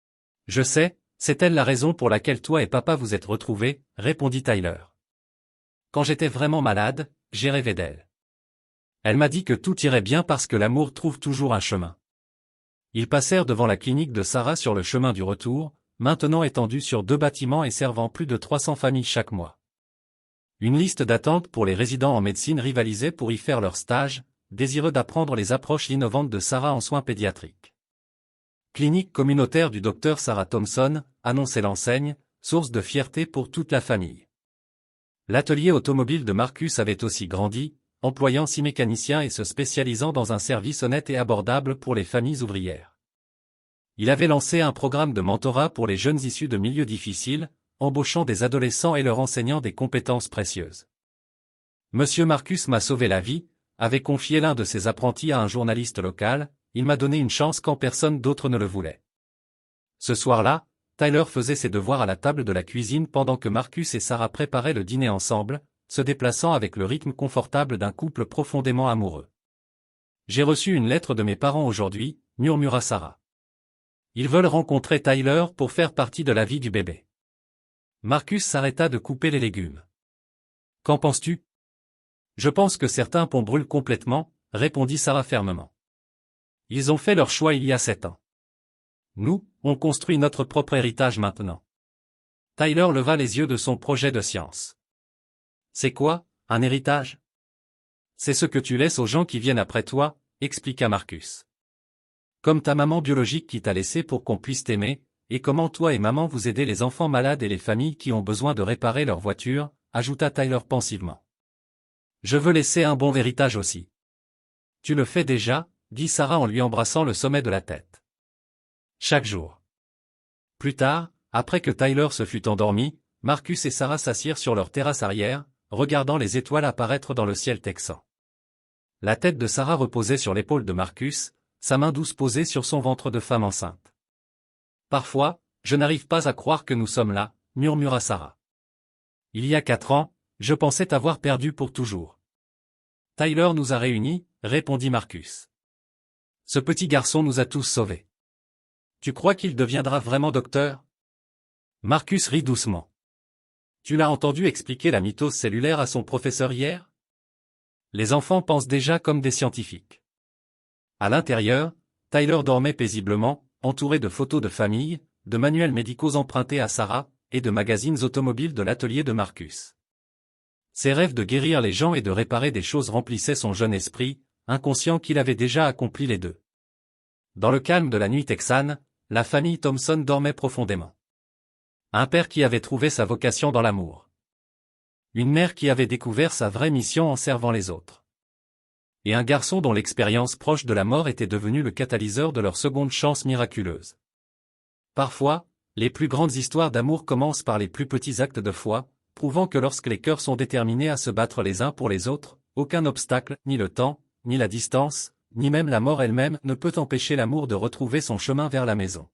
S1: « Je sais, c'est elle la raison pour laquelle toi et papa vous êtes retrouvés, » répondit Tyler. « Quand j'étais vraiment malade, j'ai rêvé d'elle. Elle m'a dit que tout irait bien parce que l'amour trouve toujours un chemin. » Ils passèrent devant la clinique de Sarah sur le chemin du retour, maintenant étendue sur 2 bâtiments et servant plus de 300 familles chaque mois. Une liste d'attente pour les résidents en médecine rivalisait pour y faire leur stage, désireux d'apprendre les approches innovantes de Sarah en soins pédiatriques. Clinique communautaire du Dr Sarah Thompson, annonçait l'enseigne, source de fierté pour toute la famille. L'atelier automobile de Marcus avait aussi grandi, employant 6 mécaniciens et se spécialisant dans un service honnête et abordable pour les familles ouvrières. Il avait lancé un programme de mentorat pour les jeunes issus de milieux difficiles, embauchant des adolescents et leur enseignant des compétences précieuses. Monsieur Marcus m'a sauvé la vie, avait confié l'un de ses apprentis à un journaliste local, il m'a donné une chance quand personne d'autre ne le voulait. Ce soir-là, Tyler faisait ses devoirs à la table de la cuisine pendant que Marcus et Sarah préparaient le dîner ensemble, se déplaçant avec le rythme confortable d'un couple profondément amoureux. J'ai reçu une lettre de mes parents aujourd'hui, murmura Sarah. Ils veulent rencontrer Tyler pour faire partie de la vie du bébé. Marcus s'arrêta de couper les légumes. Qu'en penses-tu? Je pense que certains ponts brûlent complètement, répondit Sarah fermement. Ils ont fait leur choix il y a 7 ans. Nous, on construit notre propre héritage maintenant. Tyler leva les yeux de son projet de science. C'est quoi, un héritage? C'est ce que tu laisses aux gens qui viennent après toi, expliqua Marcus. Comme ta maman biologique qui t'a laissé pour qu'on puisse t'aimer, et comment toi et maman vous aidez les enfants malades et les familles qui ont besoin de réparer leur voiture, ajouta Tyler pensivement. Je veux laisser un bon héritage aussi. Tu le fais déjà, dit Sarah en lui embrassant le sommet de la tête. Chaque jour. Plus tard, après que Tyler se fut endormi, Marcus et Sarah s'assirent sur leur terrasse arrière, regardant les étoiles apparaître dans le ciel texan. La tête de Sarah reposait sur l'épaule de Marcus, sa main douce posée sur son ventre de femme enceinte. Parfois, je n'arrive pas à croire que nous sommes là, murmura Sarah. Il y a 4 ans, je pensais t'avoir perdu pour toujours. Tyler nous a réunis, répondit Marcus. Ce petit garçon nous a tous sauvés. Tu crois qu'il deviendra vraiment docteur? Marcus rit doucement. Tu l'as entendu expliquer la mitose cellulaire à son professeur hier? Les enfants pensent déjà comme des scientifiques. À l'intérieur, Tyler dormait paisiblement, entouré de photos de famille, de manuels médicaux empruntés à Sarah, et de magazines automobiles de l'atelier de Marcus. Ses rêves de guérir les gens et de réparer des choses remplissaient son jeune esprit, inconscient qu'il avait déjà accompli les deux. Dans le calme de la nuit texane, la famille Thompson dormait profondément. Un père qui avait trouvé sa vocation dans l'amour. Une mère qui avait découvert sa vraie mission en servant les autres. Et un garçon dont l'expérience proche de la mort était devenue le catalyseur de leur seconde chance miraculeuse. Parfois, les plus grandes histoires d'amour commencent par les plus petits actes de foi, prouvant que lorsque les cœurs sont déterminés à se battre les uns pour les autres, aucun obstacle, ni le temps, ni la distance, ni même la mort elle-même ne peut empêcher l'amour de retrouver son chemin vers la maison.